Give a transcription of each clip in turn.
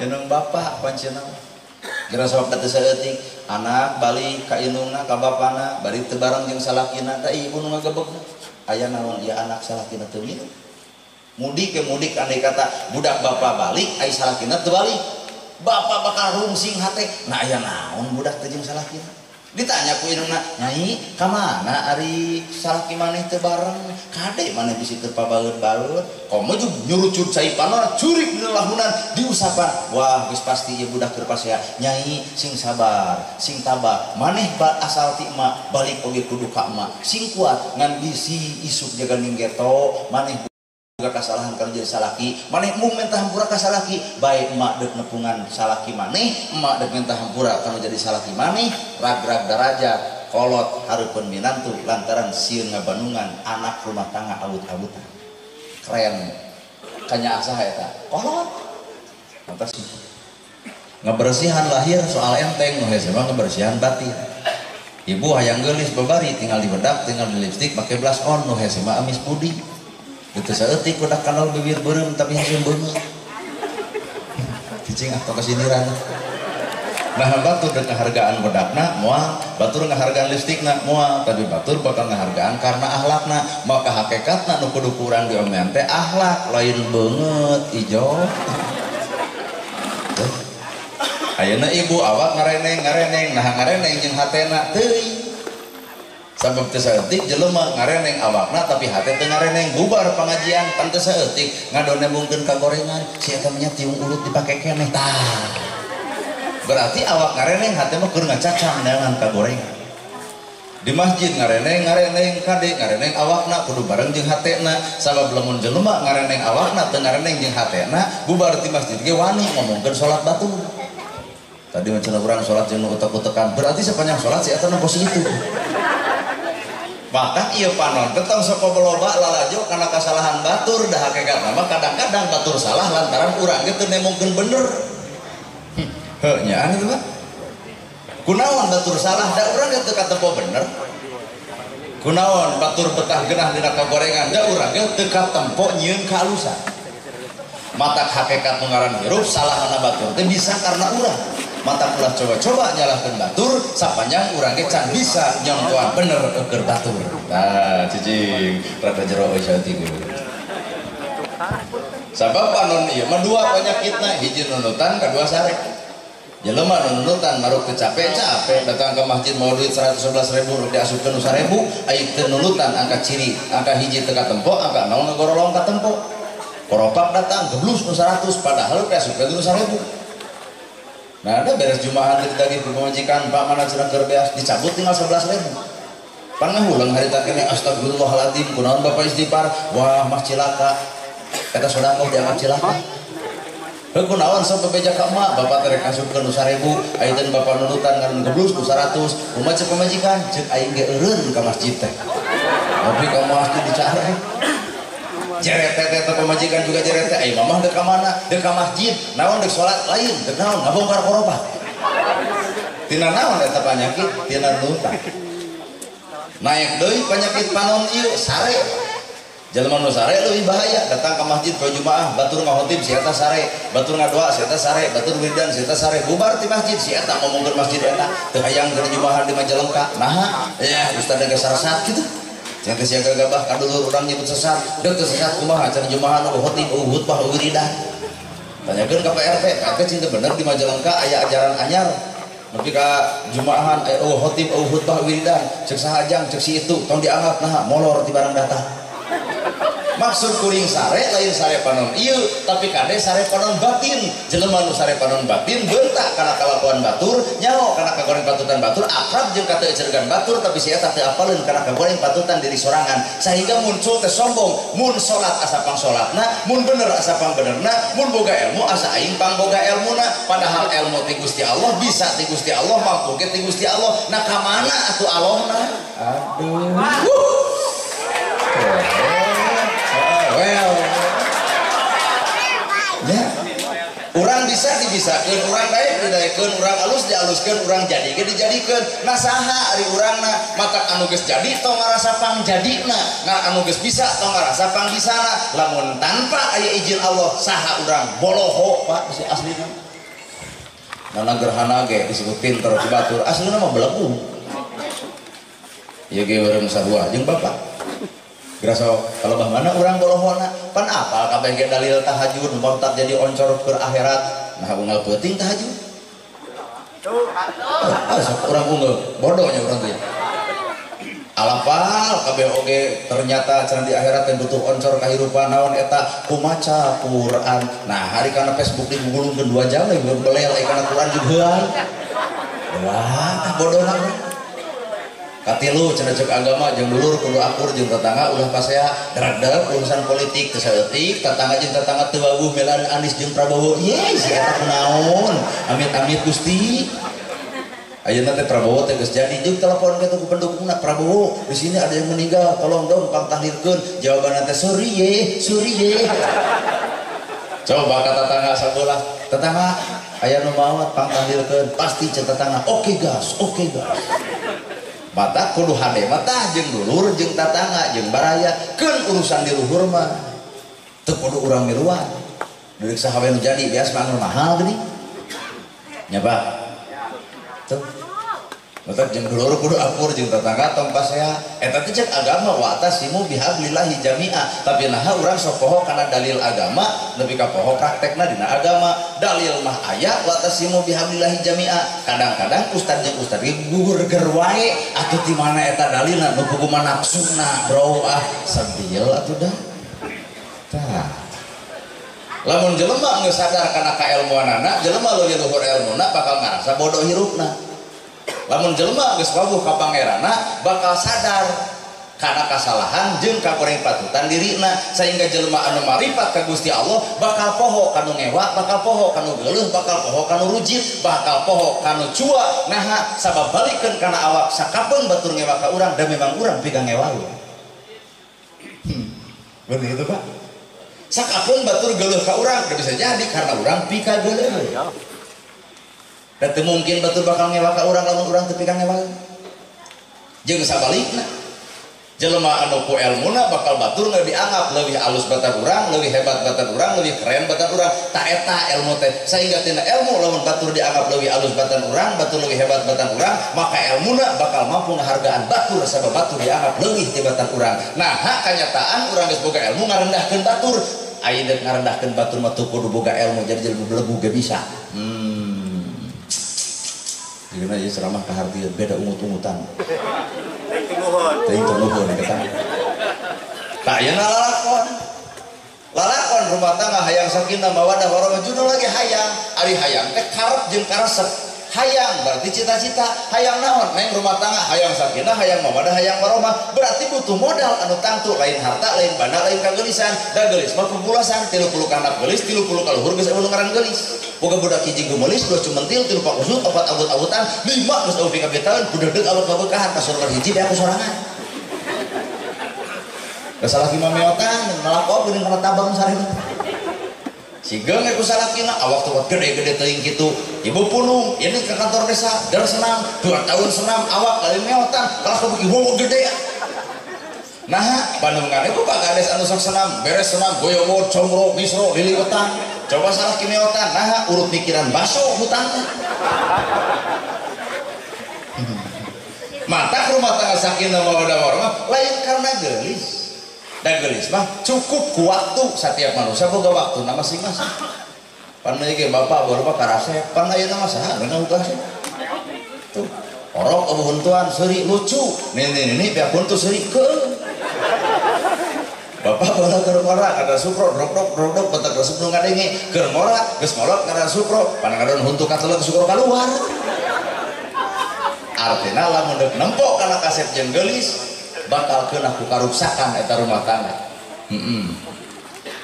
Indung bapak pancena kira sabab teu saeutik anak balik ka indungna ka bapana bari teu bareng jeung salakina da ibu nu ngagebegna aya naon ieu anak salakina teu minum mudik ke mudik andai kata budak bapak balik ai salakina teu balik bapak bakal rungsing hate nah aya naon budak teu jeung salakina ditanya ku indungna nyai ka mana ari salaki maneh teu bareng kade maneh bisi teu pabaeut-baeut komo jeung nyurucut cai panona curik dina lahunan diusapan wah geus pasti ieu budak keur pasea nyai sing sabar sing tabah maneh asal ti emak balik oge kudu ka emak sing kuat ngan bisi isuk jaga ninggeto maneh kasalahan kalau jadi salaki maneh mung mentah hampura ka salaki bae emak deuk nepungan salaki maneh emak deuk mentah hampura kalau jadi salaki maneh rag-rag darajat kolot hareupeun minantu lantaran sieun ngabandungan anak rumah tangga awut-awutan keren kanya asa eta kolot atas ngebersihan lahir soal enteng nu hese mah ngebersihan batin ibu hayang geulis babari tinggal dibedak tinggal di lipstik make blush on nu hese mah amis budi itu saeutik udah kanal bibir beureum tapi hasil beungeut cicing atau kesindiran nah batur deuk ngahargaan bedakna moal batur ngahargaan lipstikna moal tapi batur bakal ngahargaan karena akhlakna maka hakikatna nu kudu kurang diomean teh akhlak lain beungeut ijo ayeuna ibu awak ngareneng nah ngareneng jeung hatena teuing sabab teu saeutik jelema ngareneng awakna tapi hate teu ngareneng bubar pengajian pan teu saeutik ngadonembungkeun ka gorengan si eta nya tiung ulut dipake keneh tah berarti awak ngareneng hate mah keur ngacacang dengan ka gorengan di masjid ngareneng kade ngareneng awakna kudu bareng jeung hatena sabab lamun jelema ngareneng awakna teu ngareneng jeung hatena bubar ti masjid ge wani ngomongkeun salat batur tadi macam urang salat jeung utek-utekan berarti sepanjang salat si eta nu pos itu maka iya panon tetang soko beloba lalajo karena kesalahan batur dah hakikat nama kadang-kadang batur salah lantaran urang teu nemongkeun bener heuh nya anu mah kunaon batur salah da urang teu katempo bener kunaon batur betah geunah dina kagorengan da urang teu katempo nyieun kahalusan mata hakikat nu ngaran hirup salahna batur teh bisa karena urang mata ulah coba-coba nyalahkan batur sapanjang urang ge can bisa nyongkoan bener keur batur nah cicing rada jero euy saeutik sabab panon ieu mah dua penyakitna hiji nunutan kadua sare jelema nunutan maruk teu capek datang ke masjid mau duit 111.000 ruk diasupkeun 1.000 aya teu nunutan angka ciri angka hiji teu katempo angka naon ngagorolong katempo koropak datang geblus nu 100 padahal diasupkeun 1.000 nah ada beres jumahan tadi pemajikan pak mana cenah keur beas dicabut tinggal 11.000 pan ngahulang harita kene astagfirullahaladzim kunaon bapak istighfar wah mah cilaka eta sodaqah dianggap cilaka heuh kunaon sok bebeja ka emak bapak teh rek asupkeun 1.000 ayeuna bapak nunutan ngaran geblus nu 100 kumaha cek pemajikan ceuk aing ge eureun ka masjid teh tapi ka masjid dicare jeret teh pemajikan juga jeret teh ai mamah deuk ka mana deuk ka masjid naon deuk salat lain deuk naon ngabongkar koropa tina naon eta panyakit tina nunutan naik deui penyakit panon ieu sare jelema nu sare leuwih bahaya datang ka masjid poe jumaah batur ngahotib si eta sare batur ngadoa si eta sare batur wiridan si eta sare bubar ti masjid si eta ngomongkeun masjid eta teu hayang keur jumaah di Majalengka naha ya ustaz ge sarsat kitu jangan siaga gabah kadulur urang nyebut sesat deuk teu sesat kumaha can jumaah nu khotib khutbah wiridan tanyakeun ka PRT cinta bener di Majalengka aya ajaran anyar nepi ka jumaahan khotib khutbah wiridan cek sahajang cek si itu tong dianggap naha molor ti barang datang maksud kuring sare lain sare panon ieu tapi kade sare panon batin jelema nu sare panon batin beuntak kana kalakuan batur nyaho kana kagoreng patutan batur akrab jeung kateu cergan batur tapi sia eta teu apaleun kana kagoreng patutan diri sorangan sehingga muncul teh sombong mun salat asa pang salatna mun bener asa pang benerna mun boga ilmu asa aing pang boga ilmuna padahal ilmu ti Gusti Allah bisa ti Gusti Allah mampu ke ti Gusti Allah nah ka mana atuh Allahna aduh well ya Urang bisa dibisakeun, urang daek didaekeun, urang alus dialuskeun, urang jadikeun dijadikeun. Nah saha ari urangna matak anu geus jadi tong ngarasa pangjadina, anu geus bisa tong ngarasa pangbisana. Lamun tanpa aya izin Allah saha urang boloho Pak si aslina. Nana gerhana ge disebut pinter di batur, aslina mah belegu. Ieu ge urang sarua jeung bapak. Gerasa kalau bah mana urang bolohona pan apal kabeh ge dalil tahajud montat jadi oncor ke akhirat. Nah unggal peuting tahajud. Urang unggul bodohnya urang teh. Alapal kabeh oge ternyata cenah di akhirat teh butuh oncor kahirupan naon eta kumaca Quran. Nah hari kana Facebook digulungkeun 2 jam we belel kana Quran juga. Wah bodohna. Katilu cenah cek agama jeung dulur kudu akur jeung tetangga ulah pasea darak-darak urusan politik teu saeutik tetangga jeung tetangga teu wawuh melan Anies jeung Prabowo ye si eta kunaon amit-amit Gusti ayeuna teh Prabowo teh geus jadi jeung telepon ke ku pendukungna Prabowo di sini ada yang meninggal tolong dong pang tahlilkeun jawabanna teh sorry ye coba ka tetangga sabelah tetangga aya nu maot pang tahlilkeun pasti cek tetangga oke gas mata kudu hade mata jeung dulur jeung tatangga jeung baraya keun urusan di luhur mah teu kudu urang miluan deuk saha we nu jadi bias mah mahal geuning nya Pak tuh mata jeung dulur kudu akur jeung tatangga tong pasea eta teh cek agama wa tasimu bihablillahi jami'a tapi naha urang sok poho kana dalil agama nepi ka poho praktekna dina agama dalil mah aya wa tasimu bihablillahi jami'a kadang-kadang ustad jeung ustad ge gugur ger wae atuh ti mana eta dalilna nu kumaha nafsuna bro sabil atuh dah tah lamun jelema geus sadar kana kailmuanana jelema leuwih luhur ilmuna bakal ngarasa bodoh hirupna lamun jelema geus wawuh ka pangeranna bakal sadar kana kasalahan jeung kagoreng patutan dirina sehingga jelema anu marifat ka Gusti Allah bakal poho kanu ngewa bakal poho kanu geuleuh bakal poho kanu rujit bakal poho kanu cua naha sabab balikeun kana awak sakapeung batur ngewa ka urang da memang urang pigang ngewa bener itu Pak sakapeung batur geuleuh ka urang da bisa jadi karena urang pika geuleuh dan mungkin betul bakal ngewa ka urang lamun urang teu pigang ngewa jeung sabalikna jelema anu ku elmuna bakal batur nu dianggap leuwih alus batan urang leuwih hebat batan urang leuwih keren batan urang ta eta ilmu teh sehingga tina ilmu lamun batur dianggap leuwih alus batan urang batur leuwih hebat batan urang maka ilmuna bakal mampu ngahargaan batur sabab batur dianggap leuwih ti batan urang nah kenyataan urang geus boga ilmu ngarendahkeun batur aya deuk ngarendahkeun batur mah teu kudu boga ilmu jadi belegu ge bisa Gimana ya ceramah kehartian beda ungut-ungutan. Teuing tumuhun kita. Tak yeuna lalakon rumah tangga hayang sakinah mawaddah warahmah judul lagi hayang ari hayang teh karep jeung karesep hayang berarti cita-cita hayang naon neng rumah tangga hayang sakinah hayang mawaddah hayang warahmah berarti butuh modal anu tangtu lain harta lain banda lain kageulisan da geulis mah pembulasan 30 kana geulis 30 ka luhur geus anu ngaran geulis boga budak hiji geumeulis 2 cumentil 3 pak usut 4 abut-abutan 5 geus eueuh ka betaun budak deuk awak kabeukahan kasurman hiji bea ku sorangan da salaki mameotan nalako geuning kana tabang sareng sigeung ku salakina awak tuh gede-gede teuing kitu ibu punung ini ke kantor desa dan senam 2 tahun senam awak kali meotan kalah kebeuki wow gede ya nah Bandungan itu Pak Kades anu sok senam beres senam goyong comro misro liliwetan coba salah kimeotan nah urut pikiran baso hutang mata rumah tangga sakinah mawaddah warahmah lain karena geulis dan geulis mah cukup ku waktu setiap manusia boga waktu na masing-masing pan ge bapak baru mah karasep pan ayeuna mah saha ngeuna kasep tuh orok abuntuan seuri lucu nini pihak buntu seuri keun bapak bola keur ngora kada supro drok bentak resep nu ngadenge keur ngora geus ngolok kada supro pan kadon huntu katelet supro kaluar artina lamun deuk nempok kana kasep jeung geulis bakal kena ku karuksakan eta rumah tangga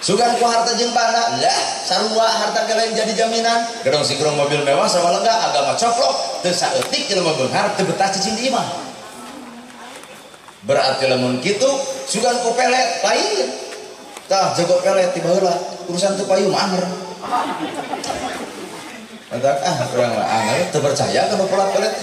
sugan ku harta jeung bana lah sarua harta lain jadi jaminan gedong sigrong mobil mewah sawalega agama coplok teu saeutik jelema beunghar teu betah cicing di imah berarti lamun kitu sugan ku pelet lain tah jago pelet ti baheula urusan teu payu mah kata kurang lah angel terpercaya kan pelat-pelat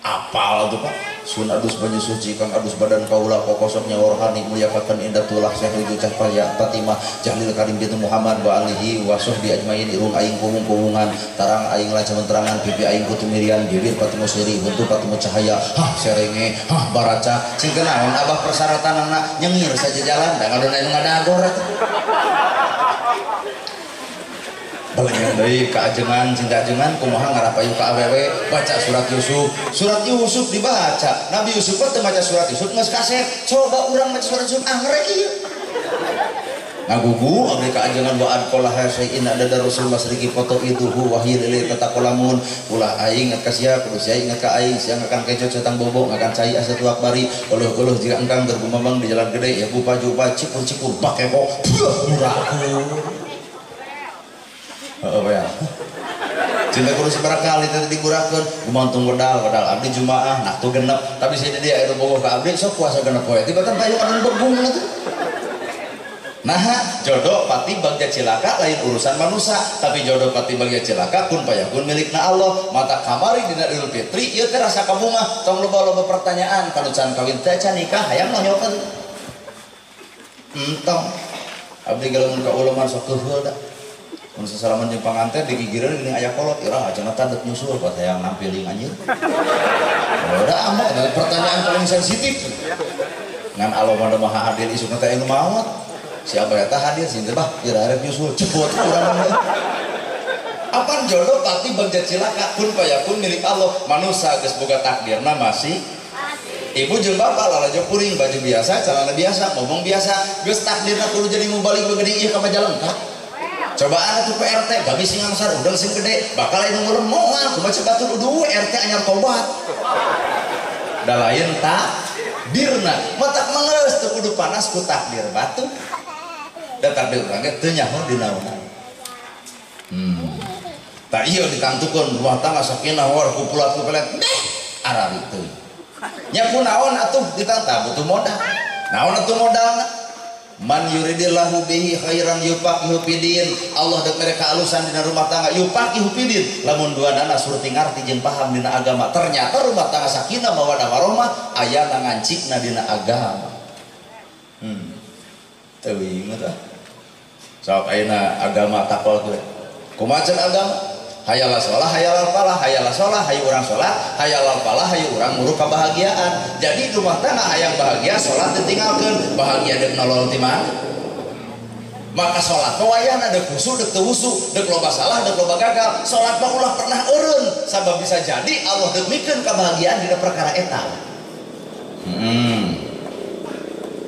apal tuh Pak sun adus banyu suci kang adus badan kaula kokosoknya rohani muliakan indah tulah syahridu cahaya tatimah jahlil karim bintu Muhammad wa alihi wa sahbi ajmain irung aing kuung-kuungan tarang aing lacaman terangan pipi aing kutu mirian bibir patimu siri bentuk patimu cahaya serenge baraca sing kenaon abah persyaratan anak nyengir saja jalan da ngadona anu ngadagor balengan deui ka ajengan cinta ajengan kumaha ngarapayu ka awewe baca surat Yusuf dibaca Nabi Yusuf teh maca surat Yusuf geus kaset coba urang maca surat Yusuf ngrek ieu ngagugu abdi ka ajengan wa adqala hasya'in ada rasul masriki foto itu wahil ilai tatakolamun ulah aing ngat kasia kudu sia ingat ka aing sia akan kecot setang bobo akan cai asatu akbari uluh-uluh jika engkang tergumamang di jalan gede ya pupa-jupa cipur-cipur bakeko muraku apa ya cinta kudu seberapa kali tadi digurakeun gumantung modal abdi jumaah nah tuh genep tapi sih dia itu bogoh ka abdi sok puasa genep poe tiba-tiba payu anu begung tuh nah jodoh pati bagja cilaka lain urusan manusia tapi jodoh pati bagja cilaka kun payakun milikna Allah mata kamari dina Idul Fitri ieu teh rasa kabunga tong loba-loba pertanyaan kalau can kawin teh can nikah hayang nonyokeun entong abdi galamun ka uluman sok keheul da mun sasalaman jeung panganten digigireun geuning aya kolot irah acenah tanduk nyusul pas hayang nampiling anjeun udah amat pertanyaan paling sensitif ngan Allah mah hadir isukna teh anu maot siapa eta hadir sih bah ira arek nyusul cepot urang apan jodoh pati bagja cilaka kun payakun milik Allah manusia geus boga takdirna masih ibu jeung bapak lalajo puring baju biasa celana biasa ngomong biasa geus takdirna kudu jadi mubalik begede ieu ka maja lengkap cobaan itu PRT gak bisa ngangsar udang sing gede bakal ini ngulem moal kumaha batur udah RT anyar tobat da lain takdirna matak mengeus teu kudu panas ku takdir batu da takdir urang ge teu nyaho dina naon tah ieu ditantukeun rumah tangga sakinah war kupulat kupelet arari teuing nya kunaon atuh ditantang butuh modal naon atuh modalna man yuridillahu bihi khairan yufaqihu fidin Allah dek mereka alusan dina rumah tangga yufaqihu fidin lamun duanana surti ngarti jeung paham dina agama ternyata rumah tangga sakinah mawaddah warahmah aya ngancikna dina agama teu inget ah sok ayeuna agama takol teh kumaha agama hayal sholah hayal falah hayal sholah hayu urang sholat hayal falah hayu urang muruk kebahagiaan jadi rumah tangga hayang bahagia sholat ditinggalkeun bahagia dek nolol ti mana maka sholat mah wayahna dek khusyuk dek teu khusyuk dek loba salah dek loba gagal sholat mah ulah pernah eureun sabab bisa jadi Allah dek mikeun kebahagiaan dina perkara eta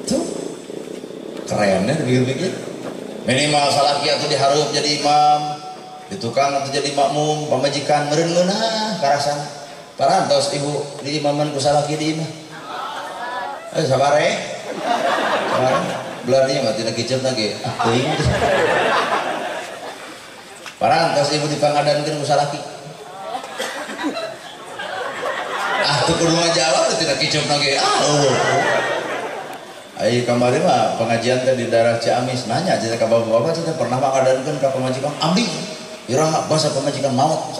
tuh keren ya dipikir-pikir minimal salaki atuh dihareup jadi imam di tukang atau jadi makmum pamajikan meureun meunah karasan parantos ibu di imaman ku salaki di imah sabare belar ieu mah tina kiceupna ge teuing parantos ibu dipangadankeun ku salaki teu kudu ngajawab tina kiceupna ge ai kamari mah pengajian teh di daerah Ciamis nanya aja ka bapak-bapak teh pernah mangadankeun ka pamajikan abdi irah bahasa pemajikan maut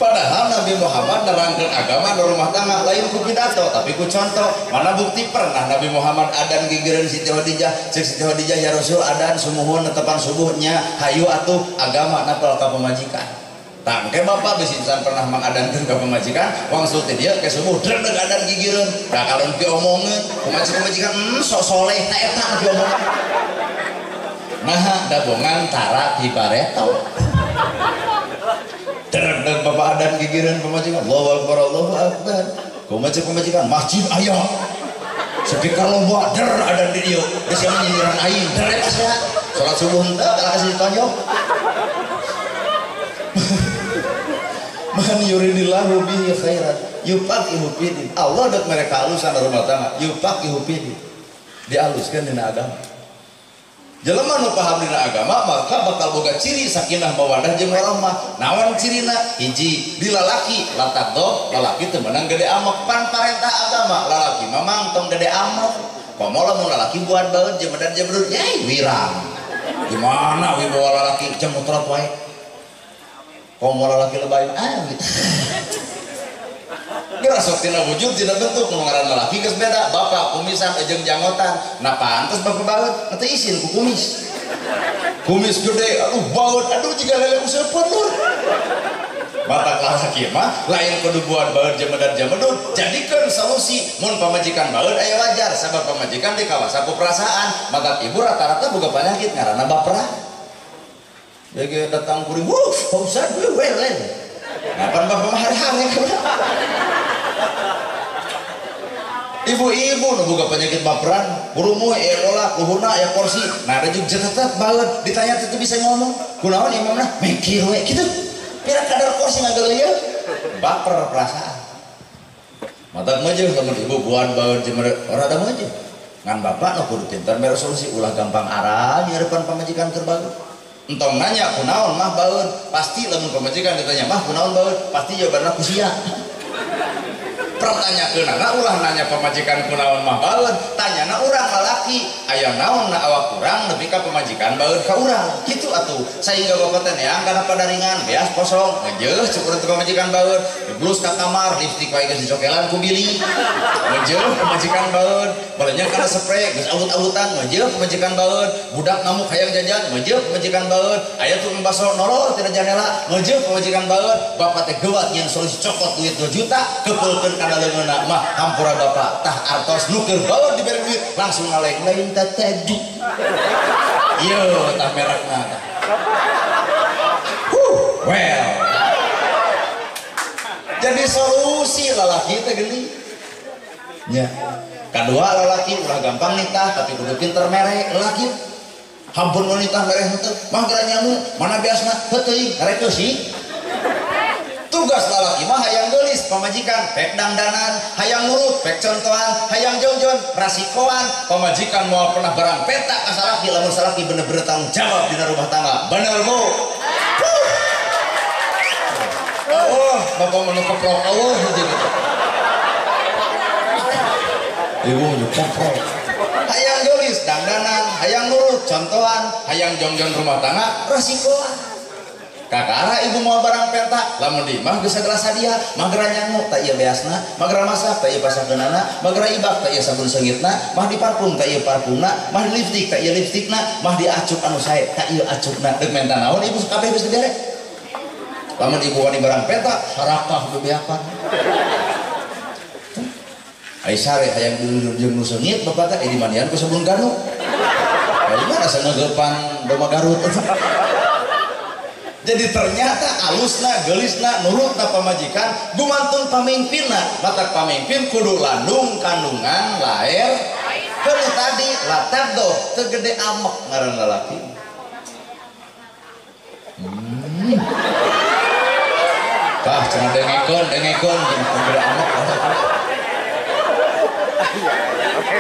padahal Nabi Muhammad nerangkeun agama di rumah tangga lain ku pidato tapi ku contoh mana bukti pernah Nabi Muhammad adan gigireun Siti Khadijah cek Siti Khadijah ya Rasul adan sumuhun netepan subuhnya hayu atuh agama napal ka pemajikan tangke bapak bisi insan pernah mengadankeun ka pemajikan wangsul teh dieu ke subuh deg adan gigireun da kalon diomongkeun pemajikan sok soleh ta eta diomongkeun nah dabongan tara di bareto deg bapak adan gigireun pemajikan Allahu akbar kumaha pemajikan masjid aya speaker loba adan di dieu geus nyinyiran aing derek asa salat subuh henteu tara kasih ditonjok man yuridillahu bihi khairan yufaqihu fidin Allah dek mereka alusan rumah tangga yufaqihu fidin dialuskeun dina agama jelema nu paham dina agama maka bakal boga ciri sakinah mawaddah jeung warahmah naon cirina hiji di lalaki latakdo lalaki teu meunang gede amok pan parentah agama lalaki mamang tong gede amok komo lamun lalaki buat baeud jeung medan jeung yai wirang Gimana wibawa lalaki jam mutrot wae. Kau mau lalaki lebay gitu. Kira sok tina wujud tina bentuk ngaran lalaki geus beda. Bapak kumisan jeung janggotan. Nah pantes bapak baut nanti isin ku kumis. Kumis gede, aduh baut, aduh jika lele useupeun lur. Batak lalaki mah lain kudu buat baut jemedan jemedun. Jadikeun solusi mun pamajikan baut aya wajar sabab pamajikan di kawasan ku perasaan. Maka ibu rata-rata boga penyakit ngaranna baperan. Bege datang kuring, wuh, Ustaz, welen. Ngapan bapak mah hari-hari. Ibu-ibu nu boga penyakit baperan, kurumu elola kuhuna ya kursi. Nah ada juga tetap baut ditanya teh bisa ngomong. Kunaon ieu mah mikir we kitu. Pira kadar kursi ngageuleuh baper perasaan. Mata meujeun lamun ibu buat baut jeung rada meujeun. Ngan bapak nu kudu pinter mere solusi ulah gampang arah nyeureupkeun pamajikan keur baut. Entong nanya kunaon mah baut, pasti lamun pamajikan ditanya mah kunaon baut, pasti jawabanna kusia. Pertanyakeun ulah nanya pamajikan kunaon mah baut, tanyana urang lalaki, aya naon na awak urang nepi ka pamajikan baut ka urang. Kitu atuh. Saingga bapak teh neang kana padaringan beas kosong, ngeujeus cukur teu pamajikan baut, diblus ka kamar, lipstik wae geus dicokelan ku bili. Ngeujeus pamajikan baut, balenya kana spray geus awut-awutan, ngeujeus pamajikan baut, budak ngamuk hayang jajan, ngeujeus pamajikan baut, aya tukang baso norol tina janela, ngeujeus pamajikan baut, bapak teh geuat nyen solusi cokot duit 2 juta, kepeulkeun kana leungeunna mah hampura bapak tah artos nu keur baut dibere duit langsung ngaleng lain teh tadi. Ieu tah merekna tah. Well. Jadi solusi lalaki teh geuning. Nya. Kadua lalaki ulah gampang nikah tapi kudu pinter mere lalaki. Hampun nu nikah mere henteu mah geura nyamu mana biasana heuh rek sih. Tugas lalaki mah hayang geulis pamajikan pek dangdanan, hayang nurut pek contohan, hayang jongjon rasikoan. Pamajikan moal pernah barang peta ka salaki lamun salaki bener-bener tanggung jawab dina rumah tangga. Bener Bu? Oh, bapak menu keprok eueuh gitu. Ibu menu keprok. Hayang geulis dangdanan, hayang nurut contohan, hayang jongjon rumah tangga rasikoan. Kakara ibu mau barang peta lamun di mah geus gelas hadiah magra nyangu tak ieu beasna magra masak tak ieu pasakeunana magra ibak tak ieu sabun seungitna mah di parfum tak ieu parfumna mah di lipstik tak ieu lipstikna mah di acup anu sae tak ieu acupna deuk menta naon ibu kabeh geus dibere. Lamun ibu wani barang peta harakah bebeakan ai sare hayang jeung nu seungit bapak teh di manian ku sabun Garut di mana saneugepan Doma Garut. Jadi ternyata alusna, gelisna, nurutna pamajikan, gumantung pamimpinna. Matak pamimpin kudu landung kandungan lahir. Kalau tadi latado tegede amek ngaran lalaki. Tah cenah dengekeun tegede amek.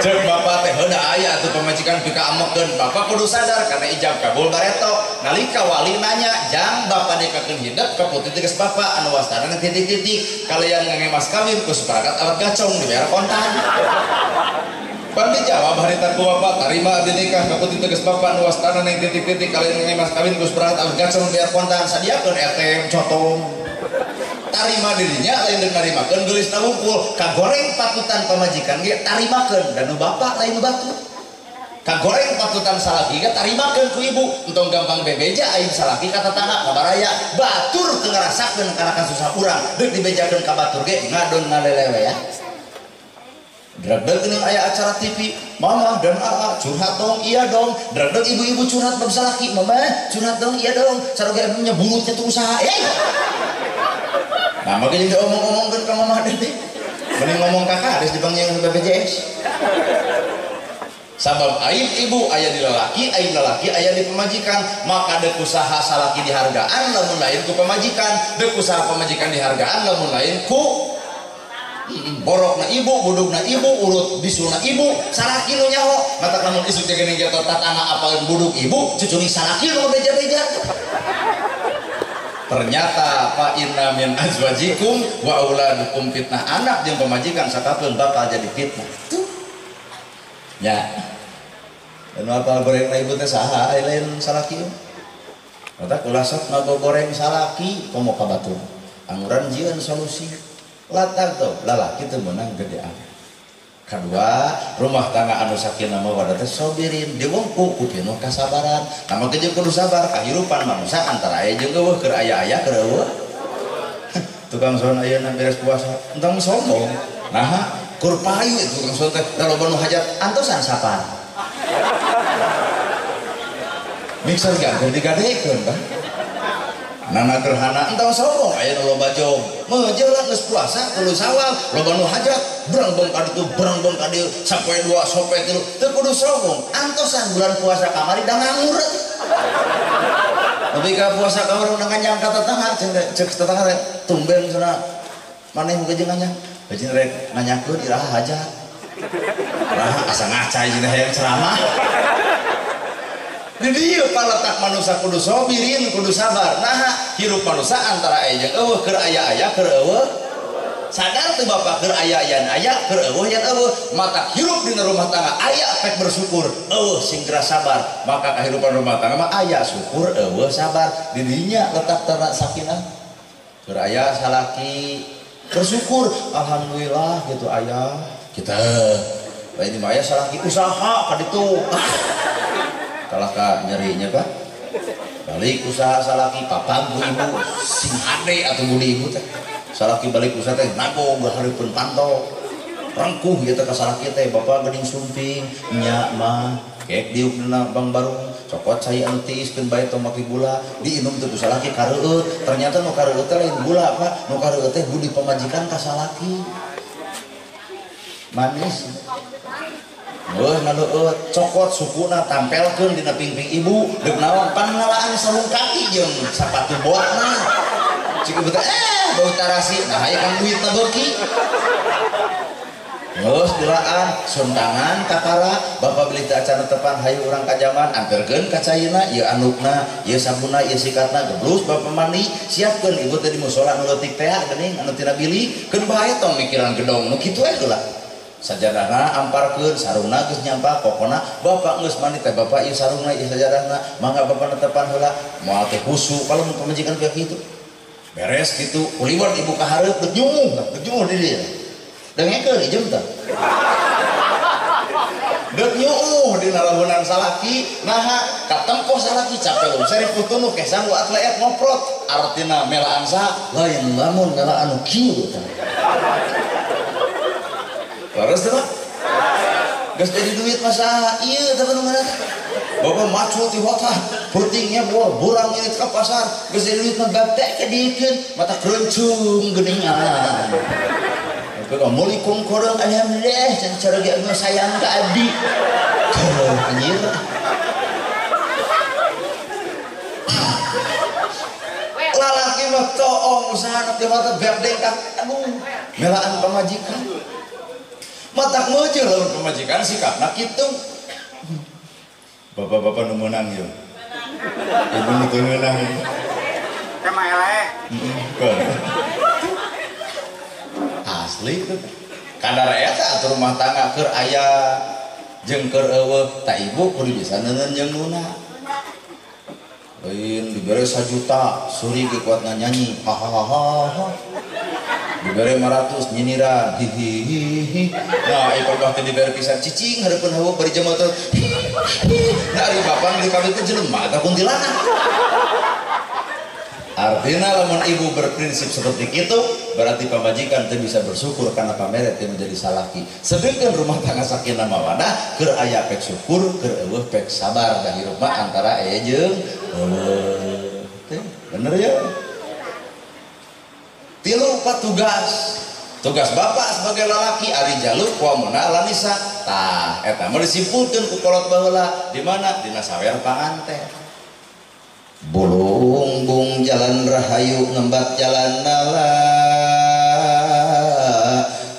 Cek bapak teh heuna aya tuh pamajikan pika amekeun. Bapak kudu sadar karena ijab kabul bareto. Nalika wali nanya, "Jang bapak nikakeun hideuk ka putih geus bapak anu wastana titik-titik. Kalian ngemas kawin ku separakat alat gacong dibayar kontan." Pan dijawab harita ku bapak, "Tarima abdi nikah ka putih geus bapak anu wastana titik-titik. Kalian ngemas kawin ku separakat alat gacong dibayar kontan. Sadiakeun ATM cotong." Tarima dirinya lain dengan narimakeun geulisna wungkul kagoreng patutan pamajikan ge tarimakeun dan nu bapak lain batu kagoreng patutan salaki ge tarimakeun ku ibu entong gampang bebeja aing salaki ka tetangga kabaraya batur teu ngarasakeun kana susah urang deuk dibejakeun ka batur ge ngadon ngalelewe ya. Dragdeg geuning aya acara TV mama dan aa curhat dong iya dong dragdeg ibu-ibu curhat bab salaki mama curhat dong iya dong saroge punya bulutnya tuh usaha nah makanya dia omong-omongkan ke mama deh mending ngomong kakak harus dipanggil BPJS sabab aib ibu ayah di lalaki ayah di pemajikan maka dek usaha salaki dihargaan lamun lain ku pemajikan dek usaha pemajikan dihargaan lamun lain ku borokna ibu budugna ibu urut bisulna ibu salaki nu nyaho mata lamun isuk jeung jatuh tatangga apalin budug ibu cucuni salaki nu beja-beja. Ternyata fa inna min azwajikum wa auladukum fitnah anak jeung pamajikan sakapeun bakal jadi fitnah. Ya. Kenapa goreng ibu teh saha lain salaki? Mata ulah sok ngagoreng salaki komo ka batur. Angguran jieun solusi. Latag tuh lalaki teu meunang gedean. Kedua, rumah tangga anu sakinah mawaddah teh sobirin diwengku ku penuh kasabaran. Nama jeung kudu sabar kahirupan manusia antara aya jeung eueuh keur aya-aya keur eueuh. Tukang son ayeuna beres puasa entang sombong. Nah, kur payu tukang son teh da loba nu hajat antosan sapar. Mixer gak digadekeun kan nana gerhana entang sombong aya nu loba jog mejeula geus puasa kudu sawal loba nu hajat berangbong ka ditu berangbong ka dieu sapoe dua sope tilu teu kudu sombong antosan bulan puasa kamari da nganggur tapi ka puasa kamari udah nganyang ka tetangga cek tetangga tumben cenah maneh muga jeung nganyang beujeun rek nanyakeun iraha hajat raha asa ngacai cenah hayang ceramah. Di dieu paletak manusia kudu sobirin kudu sabar. Nah hirup manusia antara aya jeung eueuh keur aya-aya keur eueuh sadar teu bapak keur aya-ayan aya keur eueuh yan eueuh mata hirup dina rumah tangga aya pek bersyukur eueuh sing geura sabar maka kahirupan rumah tangga mah aya syukur eueuh sabar di dinya letak ternak sakinah keur aya salaki bersyukur alhamdulillah gitu aya kita ini mah aya salaki usaha ka ditu kalah ka nyerinya Pak balik usaha salaki papang bu ibu sing hade atau budi ibu teh salaki balik usaha teh nagong hareupeun pantau rangkuh ieu teh ka salaki teh bapak geuning sumping nya mah kek diupna Bang Barung cokot cai anu tiiskeun bae tong make gula diinum teh ku salaki kareueut ternyata nu kareueut teh lain gula Pak nu kareueut teh budi pamajikan ka salaki manis cokot sukuna tampelkeun dina pingping ibu deuk naon pangalaan sarung kaki jeung sapatu botna cik ibu teh bau tarasi nah aya kang duitna beuki geus dilaan suntangan kakara bapak beli teh acan tepan hayu urang ka jaman anterkeun ka cayeuna ieu andukna ieu sabunna ieu sikatna geblus bapak mandi siapkeun ibu teh di mushola nu leutik teh geuning anu tina bili keun bae tong mikiran gedong nu kitu we heula sajadahna amparkeun sarungna geus nyampak pokona bapak geus mandi teh bapak ieu sarungna ieu sajadahna mangga bapak netepan heula moal teh husu kalau mun pamajikan kayak kitu beres kitu kuliwat ibu ka hareup deuk nyumuh di dieu dengekeun ijem teh deuk nyumuh dina labunan salaki naha katempoh salaki capek lum seri putunu ke sanggu atleet ngoprot artina melaan saha lain lamun melaan nu kieu teh laras teh Pak geus jadi duit masa ieu teh nu ngaranna bapak macul ti hotel putingnya bor burang ini ka pasar geus jadi duit mah gaptek ke dikeun mata keruncung geuningan kalau meuli kongkorong alhamdulillah can cara ge anu sayang ka abdi kalau anjir lalaki mah toong usahana teh mata berdeng ka aduh melaan pamajikan matak meujeur lamun pamajikan sikapna kitu bapak-bapak nu meunang ieu ibu nu teu meunang kemah eleh asli itu kadar eta atuh rumah tangga keur aya jeung keur eueuh ta ibu kudu bisa neuneun jeung nuna lain dibere 1 juta suri ge kuat nyanyi hahaha dibere 500 nyinyiran hihihi nah ipar teh dibere pisan cicing hareupeun hawa bari jam teh nah ari bapak di kami teh jelema eta kuntilanak artinya lamun ibu berprinsip seperti itu berarti pamajikan teh bisa bersyukur karena pamere teh menjadi salaki sedengkeun rumah tangga sakinah mawaddah keur aya pek syukur keur eueuh pek sabar da hirup mah antara aya jeung eueuh teh bener ya. Tilu tugas bapak sebagai lalaki ari jaluk wa muna lanisa tah eta mah disimpulkeun ku kolot baheula di mana dina sawer panganten bulung bung jalan rahayu ngembat jalan nala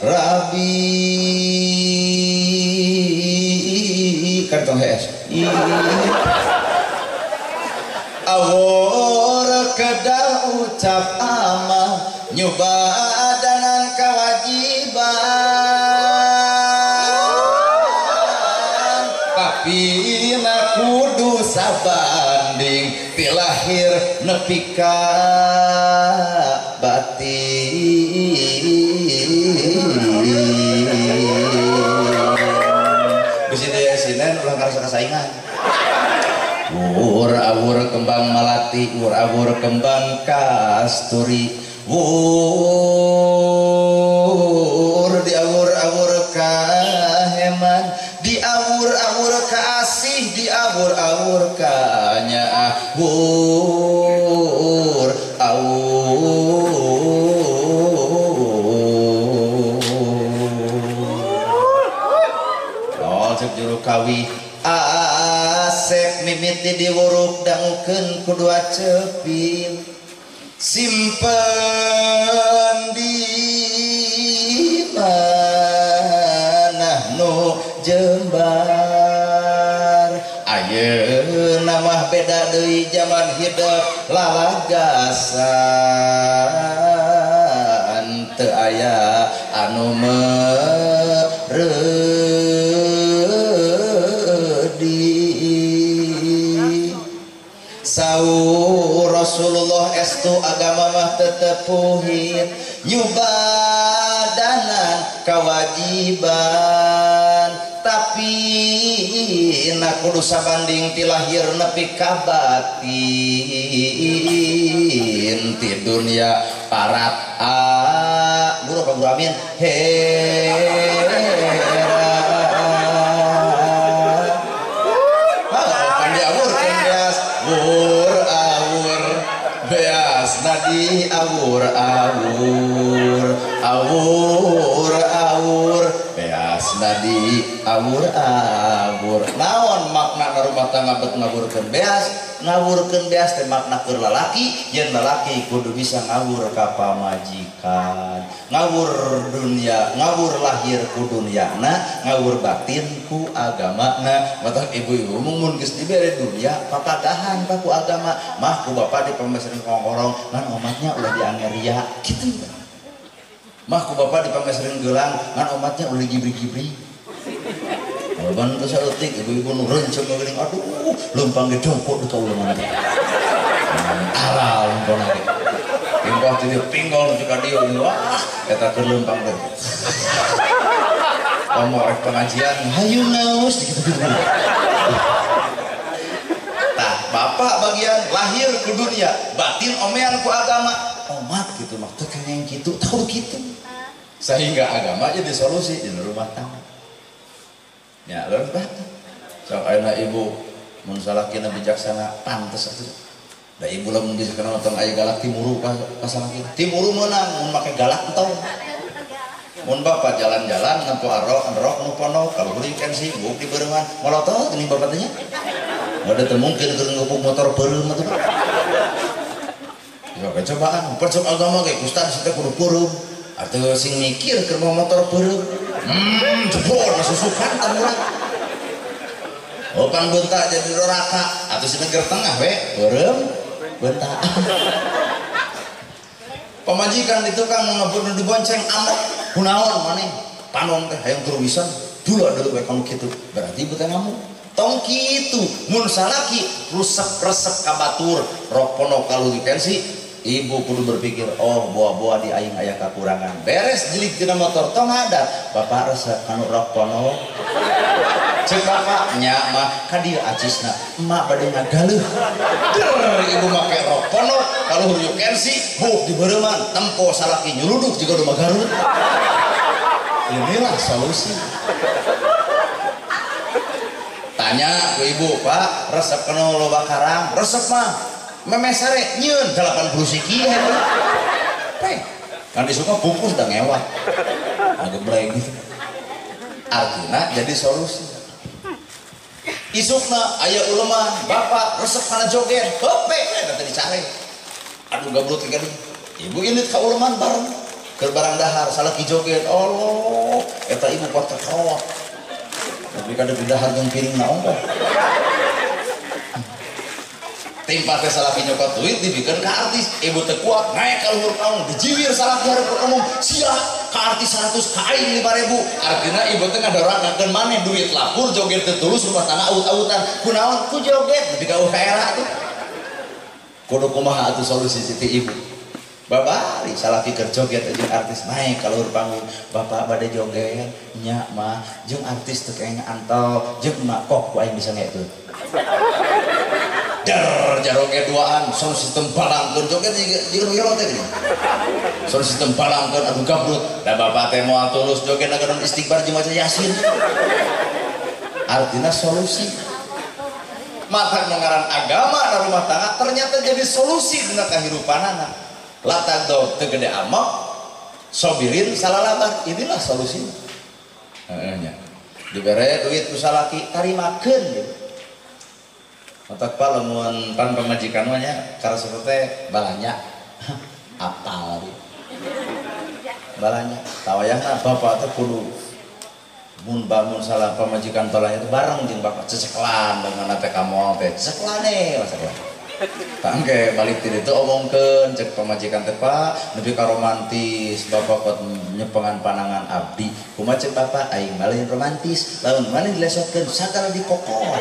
rabi kantong hees awor kedal ucap amah nyoba adanan kewajiban tapi kudu sabanding ti lahir nepi ka batin. Geus ieu ya sinen ulah ngarasa kasaingan. Wur-awur kembang malati, wur-awur kembang kasturi, wur diawur-awur kaheman, diawur-awur kasih, diawur-awur kanya, wur awur. Oh cek juru kawi asep mimiti diwuruk dangkeun kudua cepil simpen di manah nu jembar ayeuna mah beda deui zaman hidup lalagasan teu aya anu Saur Rasulullah estu agama mah tetepuhin nyubadanan kewajiban tapi na kudu sabanding ti lahir nepi ka batin ti dunia parat guru Pak Guru Amin nadi awur-awur awur-awur beas nadi awur-awur naon makna rumah tangga bet ngawurkeun beas ngawurkeun beas teh makna keur lalaki yen lalaki kudu bisa ngawur ka pamajikan ngawur dunia ngawur lahir ku dunyana ngawur batin ku agamana matak ibu-ibu mun geus dibere dunia papagahan ka ku agama mah ku bapa di pamesreun kongkorong ngan omatnya ulah diangeria gitu mah ku bapa di pamesreun geulang ngan omatnya ulah gibri-gibri ban teu saeutik ibu-ibu nu reunceng geuning aduh leumpang ge dongkot di kauleungan aral leumpang ge pinggol ti pinggol nu ka dieu wah eta keur leumpang teh omong rek pengajian hayu naos dikitu tah bapak bagian lahir ku dunia batin omean ku agama omat gitu mah teu kengeng kitu tahu kitu sehingga agama jadi solusi di rumah tangga ya leuwih batur sok ayeuna ibu mun salakina bijaksana pantes atuh da ibu lamun bisa kana nonton aya galak timuru ka salakina timuru meunang mun make galak entau mun bapak jalan-jalan nempo arok nu pono kalau beuring kan sibuk di beureungan molotot geuning bapak teh nya ada teu mungkin keur ngupuk motor peureum atuh ya cobaan percok agama ge ustaz teh kudu peureum atuh sing mikir keur motor peureum jebol masusukan tan urang opan beuntak jadi doraka atuh si negeri tengah we peureum beuntak pamajikan di tukang ngabur di bonceng amok kunaon maneh panon teh hayang turuwisan dulu ada we kamu kitu berarti ibu teh ngamuk tong kitu mun salaki resep ka batur rok pono kalugi tensi ibu kudu berpikir oh buah-buah di aing aya kakurangan beres jelik tina motor tong ada bapak resep anu rok pono cek bapak nya mah ka dieu acisna emak bade ngagaleuh ibu make rok pono kalau huruf kensi buk di beureuman tempo salaki nyuruduk juga udah magarut inilah solusi tanya ku ibu pak resep kena loba karang resep mah memesare nyeun 80 siki kan disuka bungkus udah ngewah agak bleng gitu artinya jadi solusi isukna aya ulama bapak resep kana joget hope eta dicari aduh gablot ke ibu ini ka ulaman bareng keur barang dahar salaki joget Allah eta ibu kuat kerawat tapi kada di dahar jeung piring naon teh timpa teh salaki nyokot duit dibikeun ka artis ibu teu kuat naik ka luhur kaum dijiwir salaki hareup umum sia ka artis 100 ka aing 5.000 artinya ibu teh ngadorangakeun maneh duit lapur joget teu tulus rumah tangga aut-autan kunaon ku joget nepi ka kaela tuh kudu kumaha atuh solusi ti ibu babari salaki keur joget jeung artis naik ka luhur panggung bapak bade joget nya mah jeung artis teu kayaknya antol jeung mak kok ku aing bisa ngeukeun dar jaroge duaan sound sistem balangkeun joget jeung yolo teh sound sistem balangkeun adu gabrut da bapak teh moal tulus joget ngageun istighfar jeung maca yasin artinya solusi mata ngaran agama na rumah tangga ternyata jadi solusi dina kahirupanana latak do teu gede amak sobirin salalabar inilah solusinya nya dibere duit ku salaki tarimakeun gitu otak pa lamun pan pamajikan mah nya karosot teh balanya apal balanya tawayahna bapak teh kudu mun bangun salah pamajikan tolanya itu bareng jeung bapak ceceklan dengan teh kamu teh ceceklane masalah tangke balik ti ditu omongkeun cek pamajikan teh Pak nepi ka romantis bapak pot nyepengan panangan abdi kumaha cek bapak aing balain romantis lamun maneh dilesotkeun sakala dikokor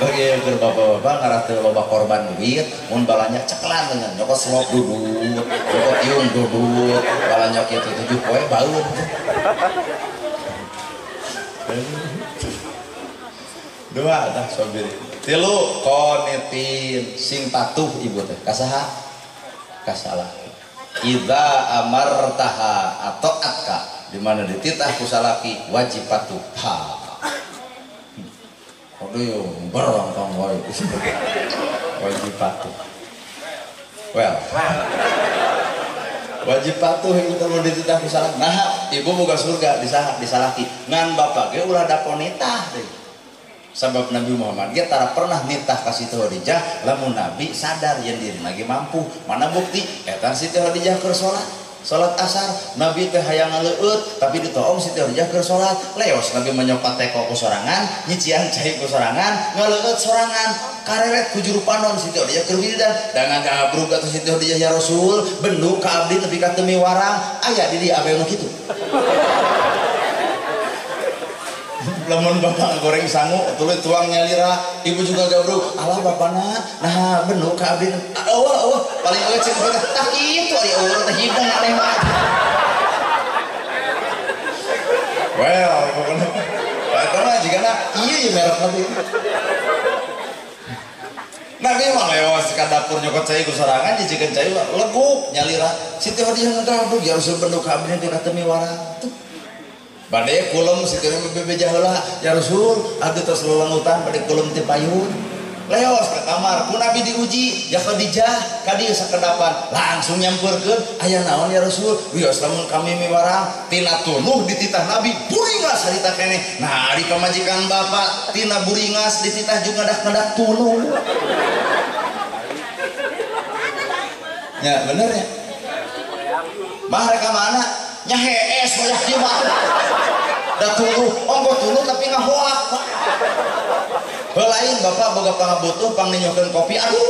bagi keur bapak-bapak ngarah teu loba korban duit mun balanya ceklan dengan nyokot slop dudut nyokot iung dudut balanya kitu 7 poe baeun dua dah sobir tilu konetin sing patuh ibu teh kasaha kasalah idza amartaha atau atka di mana dititah ku salaki wajib patuh ha aduh barang kang wae wajib patuh well wajib patuh itu kalau dititah ku salaki nah ibu boga surga disalaki ngan bapak ge ulah dapon nitah deui sabab Nabi Muhammad dia tara pernah nitah ka Siti Khadijah lamun Nabi sadar yen diri lagi mampu mana bukti eta Siti Khadijah keur salat asar Nabi teh hayang ngaleueut tapi ditoong Siti Khadijah keur salat leos Nabi menyopat teko ku sorangan nyician cai ku sorangan ngaleueut sorangan kareret ku juru panon Siti Khadijah keur wiridan da ngagabrug atuh Siti Khadijah ya Rasul bendu ka abdi nepi ka teu miwarang aya di dieu nu kitu lamun bapak goreng sangu tuluy tuang nyalira ibu juga gabruk alah bapana nah benu ka abdi eueuh paling eueuh cek bapak tah kitu ari eueuh teh hidung aneh mah well pokona eta mah jigana ieu ye merek Nabi Nabi mah leos ka dapur nyokot cai ku sorangan jijikeun cai leguk nyalira Siti Khadijah ngagabruk ya Rasul benu ka abdi teh katemi warang tuh bade kulum sikeureum bebeja heula ya Rasul abdi tos lelungutan bade kulum teh payun leos ka kamar ku Nabi diuji ya Khadijah ka dieu sakedapan langsung nyampeurkeun aya naon ya Rasul wios lamun kami miwarang tina tuluh dititah Nabi buringas harita keneh nah di pamajikan bapak tina buringas dititah juga ngadak-ngadak tuluh ya bener ya mah reka mana nya hees banyak di mah da tuluh onggo tuluh tapi ngahoak lain bapak boga pangabutuh pangninyokeun kopi aduh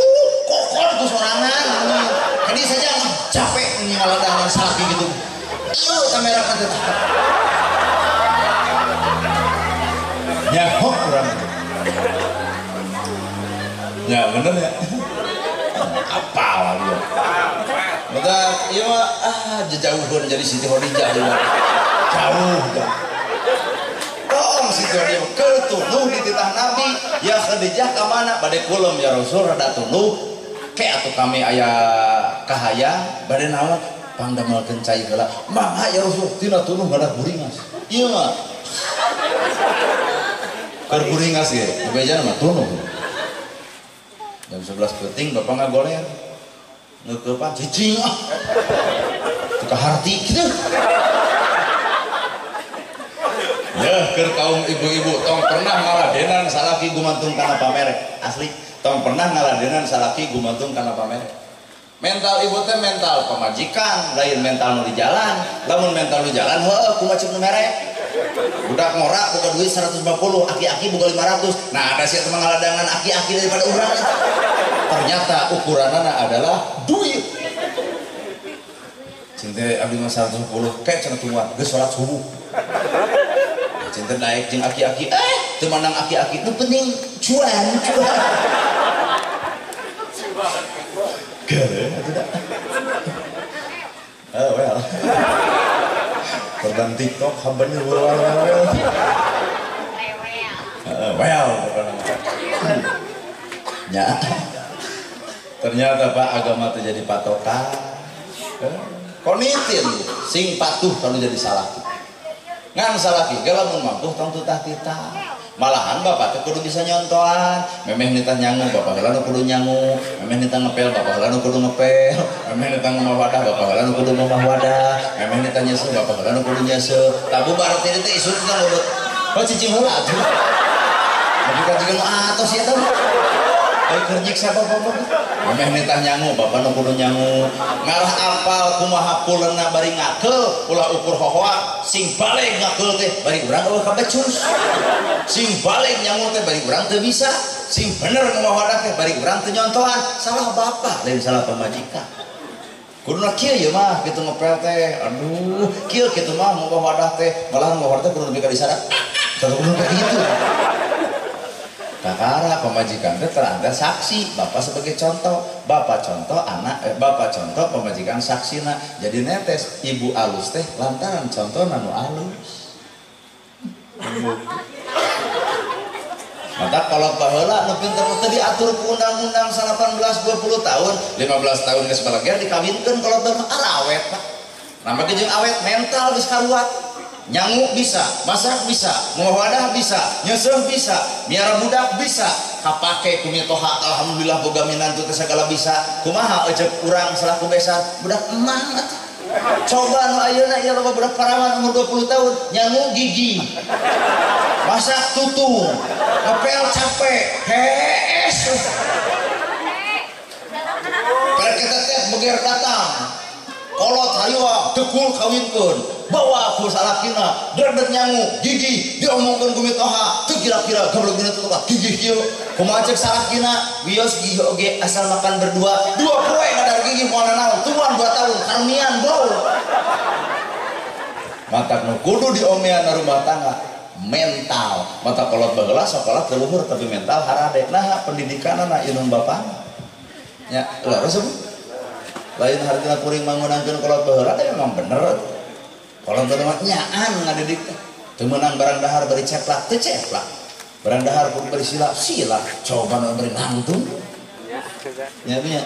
kokon ku sorangan jadi saja capek ngaladangan salaki gitu ieu kamera kan tetap nyahok urang ya bener ya apa lagi ya maka iya mah jauhun jadi Siti Khadijah jauh tolong Siti Khadijah ketuluh dititah Nabi ya Khadijah ka mana bade kulum ya Rasul rada tuluh ke atuh kami aya kahayang bade naon pangdamelkeun cai heula mangha ya Rasul tina tuluh ngadak buringas ieu mah keur buringas ge bejana mah tuluh jam 11 penting bapak ngagoler ngeukepan cicing teu harti kitu ya keur kaum ibu-ibu tong pernah ngaladenan salaki gumantung kana pamere asli tong pernah ngaladenan salaki gumantung kana pamere mental ibu teh mental pamajikan lain mental nu di jalan lamun mental nu jalan heueuh kumaha cek nu mere budak ngorak boga duit 150 aki-aki boga 500 nah ada sieu ngaladangan aki-aki daripada urang ternyata ukuranana adalah duit teh abdi mah 110 kayak cenah tumuan geus salat subuh. Cinta naik jeung aki-aki teu manang aki-aki nu penting cuan. Gere atuh da. Well. Korban TikTok habannya well. Ya. Ternyata Pak agama itu jadi patokan. Konitin sing patuh kalau jadi salah. Ngan salah ki lamun mampu tong tutah kita. Malahan bapak teh kudu bisa nyontohan. Memeh nitah nyangu bapak heula kudu nyangu. Memeh nitah ngepel bapak heula kudu ngepel. Memeh nitah ngomah wadah bapak heula kudu ngomah wadah. Memeh nitah nyeuseum bapak heula kudu nyeuseum. Tabu barat teh isut kita lurut. Oh cicing heula atuh. Tapi kan juga atos ya tau. Baik kerjik siapa bapak? Memeh nitah nyangu, bapak nu kudu nyangu. Ngarah apal kumaha pulena bari ngakeul, ulah ukur hohoa, sing balik ngakeul teh bari urang eueuh kabecus. Sing balik nyangu teh bari urang teu bisa. Sing bener ngomong wadah teh bari urang teu nyontohan. Salah bapak, lain salah pamajikan. Kuduna kieu ieu mah kitu ngepel teh. Aduh, kieu kitu mah ngomong wadah teh, malahan ngomong wadah teh kudu nepi ka disana. Satu kudu kayak gitu. Kakara pemajikan itu teranda saksi, bapak sebagai contoh, bapak contoh anak, bapak contoh pemajikan saksina. Jadi netes ibu alus teh lantaran contoh nanu alus. Maka kalau baheula nu pinter-pinter diatur ku undang-undang 18 20 tahun, 15 tahun geus balagean dikawinkeun kalau teu awet Pak. Nambah jeung awet mental geus kaluat. Nyangu bisa, masak bisa, muawadah bisa, nyeuseum bisa, miara budak bisa, kapake kumitoha alhamdulillah boga minantu teh sagala bisa. Kumaha ejek urang selaku besan budak emang atuh. Coba nu ayeuna ieu loba budak parawan umur 20 tahun nyangu gigi. Masak tutung, ngepel capek, hees. Kalau kita teh beger datang, kolot hayua dekul kawinkeun. Bawa ku salakina derdet nyangu gigi diomongkeun ku mitoha teu kira-kira goblok gini tuh gigi kieu kumaha ceuk salakina wios gigi oge asal makan berdua dua poe ngadar gigi moal naon tuan 2 tahun karunian bro. Mata nu kudu diomean rumah tangga mental. Mata kolot baheula sakola teu luhur tapi mental harade. Nah pendidikanna ieu bapana nya leres lain hartina kuring mangunangkeun kolot baheula teh memang bener. Kalau teman nyaan ngadidik teu meunang barang dahar bari ceplak teu ceplak. Barang dahar kudu bari sila sila. Coba nu bari nangtung. Nya nya.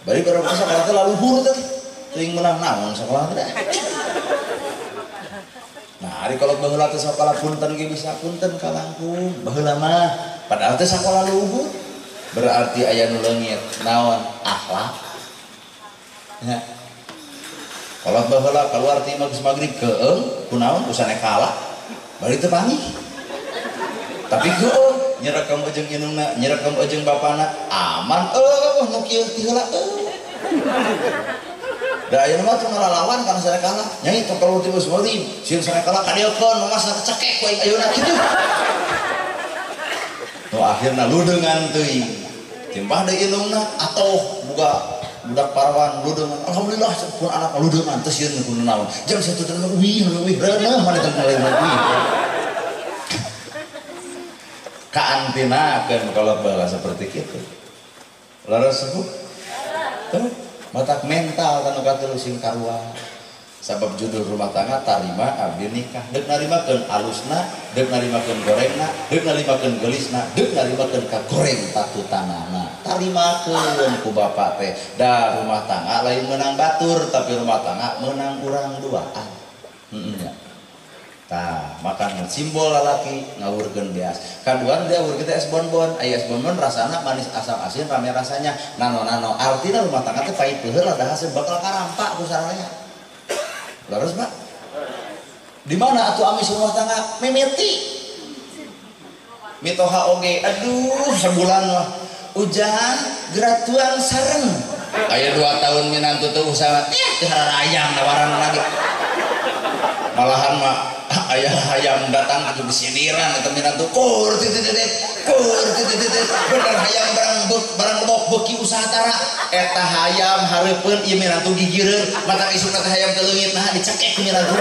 Bari barang sakola teh laluhur teh. Teuing meunang naon sakola teh. Nah, ari kalau baheula teh sakola punten ge bisa punten kalangkung. Baheula mah padahal teh sakola luhur. Berarti aya nu leungit naon akhlak. Ya. Kalau baheula keluar ti maghrib keung kunaon usane kalah bari teu panggih tapi geung nyerekam ujung indungna nyerekam ujung bapana aman nu kieu ti heula da ayeuna mah teu ngalalawan kana sane kalah nyai tong kalau ti maghrib sieun sane kalah kadeukeun mas cekek we ayeuna kitu nu akhirna ludeungan teuing timbah deui indungna atoh boga budak parawan ludeungan alhamdulillah pun anak ludeungan teu sieun kudu naon jam 1 teh wih reuneuh mane teh mulai wih kaantinakeun kalau baheula seperti kitu leres sebut tuh matak mental kanu katilu sing karuan sabab judul rumah tangga tarima abdi nikah deuk narimakeun alusna deuk narimakeun gorengna deuk narimakeun geulisna deuk narimakeun ka goreng tatutanana tarimakeun ku bapak teh da rumah tangga lain menang batur tapi rumah tangga menang urang duaan nya tah makan simbol lalaki ngawurkeun beas kaduan dia awur kita es bonbon aya es bonbon rasana manis asam asin rame rasanya nano artina rumah tangga teh pait teu heula da hasil bakal karampa ku saraya. Laras Pak, di mana atuh amis rumah tangga mimiti, mitoha oge, aduh sebulan mah hujan geratuan sareng, aya 2 tahun minantu teu usaha, teu hararayang nawaran lagi, malahan mah ayah hayam datang ke sindiran atau minantu kur bener hayam barang bok beki usaha tara eta hayam hareupeun ieu minantu gigireun mata isuk teh hayam teu leungit nah dicekek ku minantu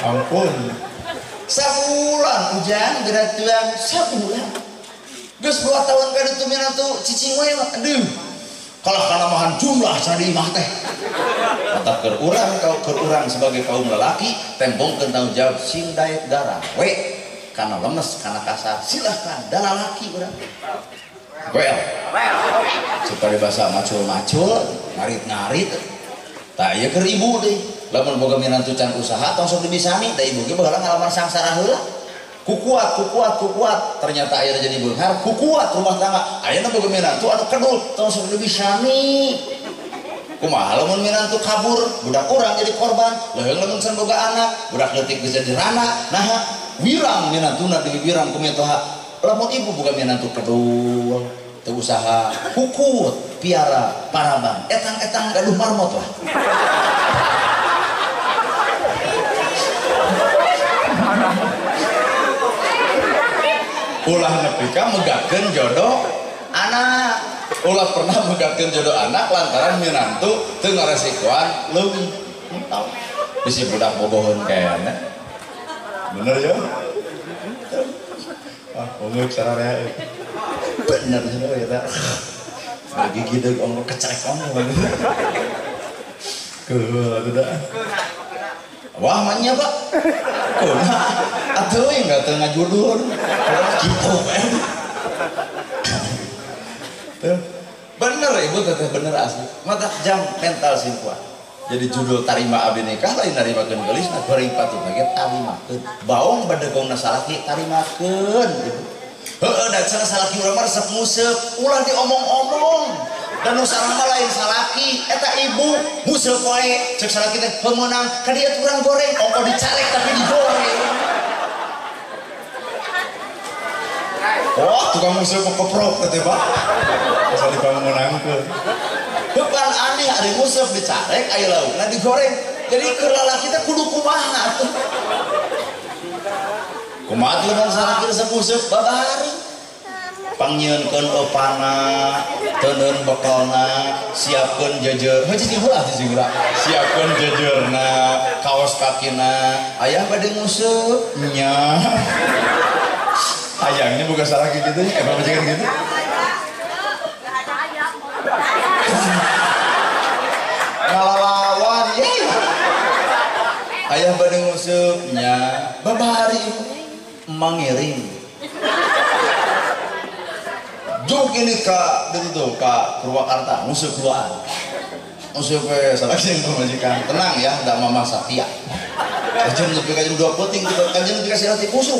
ampun sabulan hujan geratuan sabulan geus 2 tahun ka ditu minantu cicing we aduh kalah kalamahan jumlah cari imah teh mata keur urang sebagai kaum lelaki tembongkeun tanggung jawab sing daek darah we kana lemes kana kasar silahkan da lalaki urang well supaya bahasa macul-macul ngarit-ngarit tah ieu keur ibu deui lamun boga minantu can usaha tong sok dibisani da ibu ge baheula ngalaman sangsara heula kukuat ternyata akhirnya jadi beunghar kukuat rumah tangga ayeuna boga minantu anu kedul tong sok dibisani kumaha lamun minantu kabur budak urang jadi korban leung lamun can boga anak budak leutik geus jadi rana nah wirang minantuna deui wirang kumetoha lamun ibu boga minantu kedul teu usaha kukut piara paraban etang-etang gaduh marmot lah ulah nepi ka megakeun jodoh anak ulah pernah megakeun jodoh anak lantaran minantu teu ngaresikoan leuwih bisi budak bobohon kayana bener ya ongok sararea bener ya eta lagi gideug ongok kecerek ongok kudu wah manya pak kuna atuh enggak teu ngajudul gitu kan bener ibu teteh bener asli mata jam mental sing kuat jadi judul tarima abdi nikah lain narimakeun geulisna goreng patut ge tarimakeun baong badegongna salaki tarimakeun ibu heueuh da cenah salaki urang mah resep museup ulah diomong-omong dan usaha lain salaki eta ibu museup wae cek salaki teh heumeunang ka dieu urang goreng ongko dicarek tapi digoreng wah tukang museup keprok teh Pak asa dibangunangkeun bukan aneh ari museup dicarek aya laukna digoreng jadi keur lalaki teh kudu kumaha kumaha teh salaki resep museup babari pangnyeunkeun opana teuneun bekalna siapkeun jejer heuh ulah disigura siapkeun jejerna kaos kakina aya bade museup nya ayangnya bukan salah gitu ya emang majikan gitu ngalalawan ya ayah bade museup nya babari mangiring juk ini ka ditu ka Purwakarta musuh keluar musuh we salah sing majikan tenang ya da mama Satya ajeun nepi ka 2 peuting kanjeun nepi ka silati musuh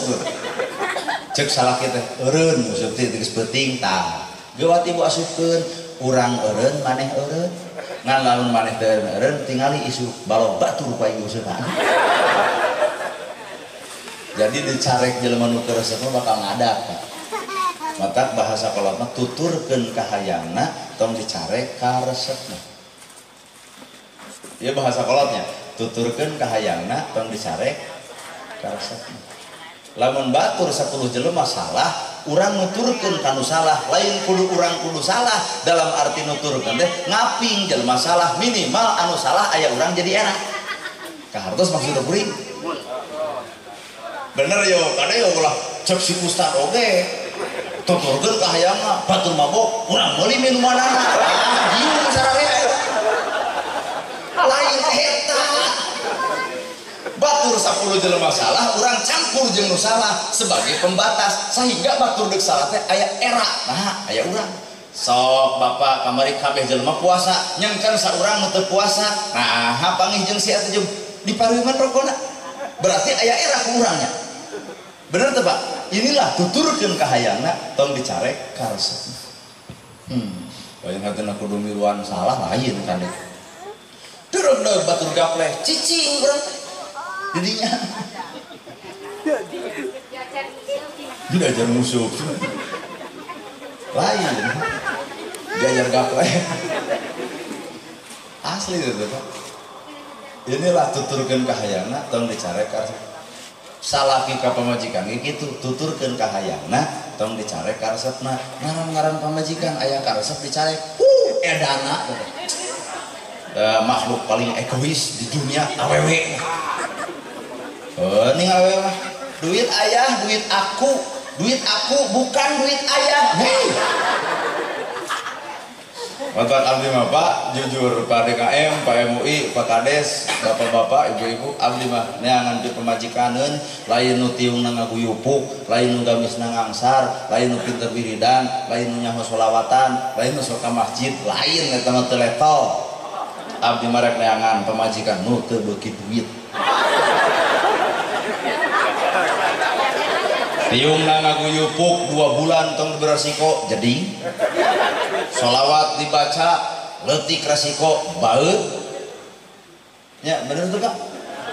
cek salaki teh eureun musuh teh geus peuting tah geuwat ibu asupkeun urang eureun maneh eureun ngan lamun maneh teh eureun tingali isu balog batur ku aing useuhna jadi dicarek jelema nu teu resep bakal ngadak Pak mata bahasa kolotna tuturkeun ka hayangna tong dicarek ka resepna ieu bahasa kolotnya tuturkeun ka hayangna tong dicarek ka resepna lamun batur 10 jelema salah urang nuturkeun kanu salah lain kudu urang kudu salah dalam arti nuturkeun teh ngaping jelema salah minimal anu salah aya urang jadi enak kahartos maksudna kuring bener yo kada yo ulah cek si ustad oge tuturkeun ka hayangna batur mabok urang meuli minumanana giung sararea lain eta batur 10 jelema salah urang campur jeung nu salah sebagai pembatas sehingga batur deuk salah teh aya era nah aya urang sok bapak kamari kabeh jelema puasa nyangkan saurang nu teu puasa nah panggih jeung si atuh jeung diparieuman rokona berarti aya era ku urangnya bener teh Pak inilah tuturkeun ka hayangna tong dicarek ka resepna lain hatena kudu miluan salah lain kan durung deuk batur gapleh cicing urang jadinya diajar musuh lain diajar gapleh asli itu Pak inilah tuturkeun ka hayangna tong dicare ka salaki ka pamajikan gitu tuturkeun ka hayangna tong dicare ka resepna ngaran-ngaran pamajikan aya ka resep dicare edana makhluk paling egois di dunia awewe nih awewe mah duit ayah duit aku bukan duit ayah Mata abdi mah Pak, jujur Pak DKM, Pak MUI, Pak Kades, bapak-bapak, ibu-ibu, abdi mah neangan di pemajikaneun, lain nu tiungna ngaguyupuk, lain nu gamisna ngangsar, lain nu pinter wiridan, lain nu nyaho sholawatan, lain nu sok ka masjid, lain eta mah teu level. Abdi mah rek neangan pemajikan nu teu beuki duit. Tiungna ngaguyupuk 2 bulan tong beresiko jadi sholawat dibaca leutik resiko baeut nya bener tuh Kak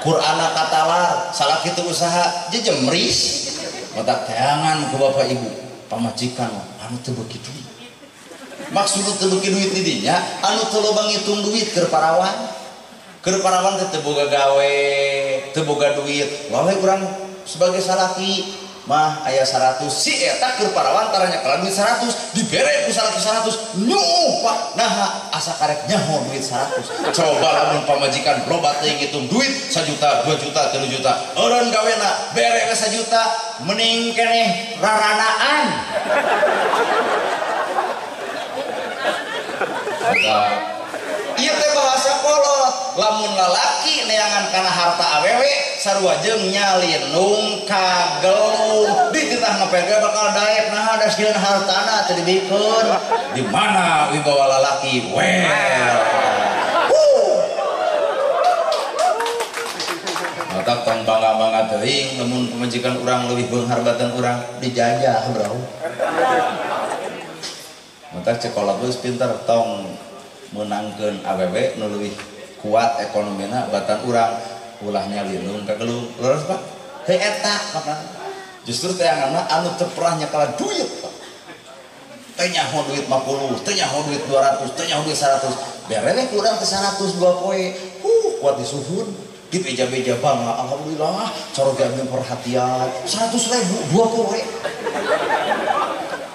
Qur'ana katalar salah kitu usaha jejemris mata teangan ku bapak ibu pamajikan anu teu beuki duit maksud teu beuki duit di dinya anu teu loba ngitung duit keur parawan teh teu boga gawe teu boga duit wae urang sebagai salaki mah aya 100 si eta keur parawan taranya kalau duit 100 dibere ku salaki 100 nyuh Pak nah asa karek nyaho duit 100 coba lamun pamajikan loba teh ngitung duit 1 juta 2 juta 3 juta eureun gawena bere we 1 juta mending keneh raranaan ieu teh bahasa kolot lamun lalaki neangan kana harta awewe sarua jeung nyalinung kagelung dititah ngepege bakal daek nah ada sieun hartana teu dibikeun di mana wibawa lalaki matak tong bangga-bangga teuing lamun pamajikan urang leuwih beunghar badan urang dijajah bro matak cekolot geus pinter tong menangkeun awewe nu leuwih kuat ekonomina batan urang ulahnya lindung kagelung leres Pak heuh eta maka justru teh anganna anu teu pernah nyakala duit Pak teh nyaho duit 50 teh nyaho duit 200 teh nyaho duit 100 bere we kurang teh 100 dua poe kuat disuhun di beja-beja bangga alhamdulillah cara diambil perhatian 100.000 dua poe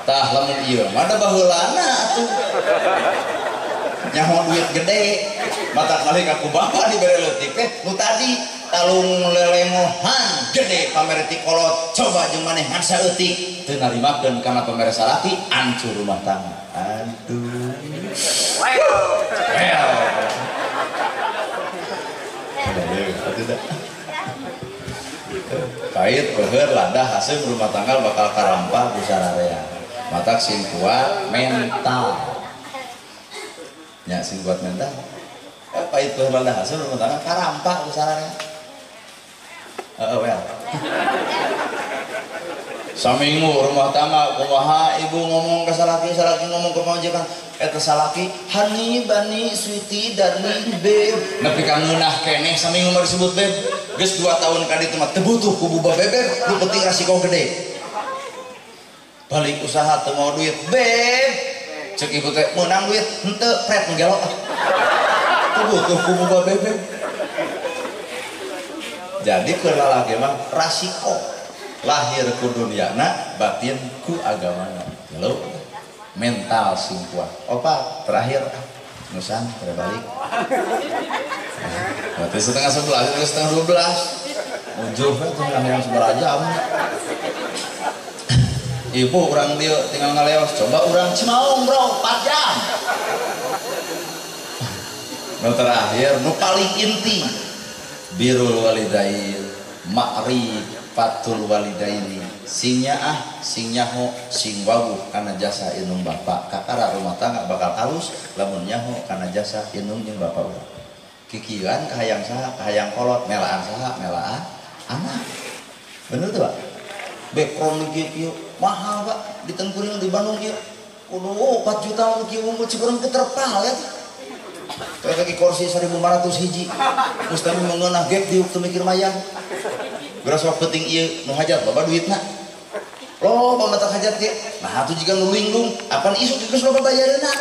tah lamun ieu mah da baheulana atuh nyaho duit gede mata kali aku bapak diberi leutik teh nu tadi talung lelengohan gede pamer ti kolot coba jeung maneh ngan saeutik teu narimakeun kana pamer salaki ancur rumah tangga aduh kait beueur ladah hasil rumah tangga bakal karampah busararea matak sing kuat mental nya sing buat mental apa itu balda hasil rumah tangga karampah usaranya well saminggu rumah tangga kumaha ibu ngomong ke salaki ngomong ke pamajikan eta salaki hani bani sweetie darling babe nepi ka ngeunah keneh saminggu mah disebut babe geus 2 tahun ka ditu mah teu butuh ku buba bebeb nu penting resiko gede balik usaha teu mau duit babe cek ibu teh menang duit henteu pret ngelok teu butuh ku buba bebeb jadi keur lalaki mah rasiko lahir ku duniana batin ku agamana lo mental sing kuat opa terakhir nusan terbalik berarti setengah 11 setengah 12 mujuh tuh yang seberajam ibu orang dia tinggal ngaleos coba orang Cimaung bro 4 jam nu terakhir nu paling inti birrul walidain ma'rifatul walidaini sing nyaah sing nyaho sing wawuh kana jasa indung bapak kakara rumah tangga bakal halus lamun nyaho kana jasa indung jeung bapak urang kikieuan kahayang saha kahayang kolot melaan saha melaan anak bener tuh Pak background kieu mahal Pak di Tengkuring di Bandung kieu kudu 4 juta kieu unggul cikurang keterpal ya kayak kaki kursi 1.500 hiji mustami mengenah gap di waktu mikir mayang beras waktu penting iya nu hajat loba duitna lo pamatak hajat ya nah itu jika ngelindung apaan isuk geus loba bayareunna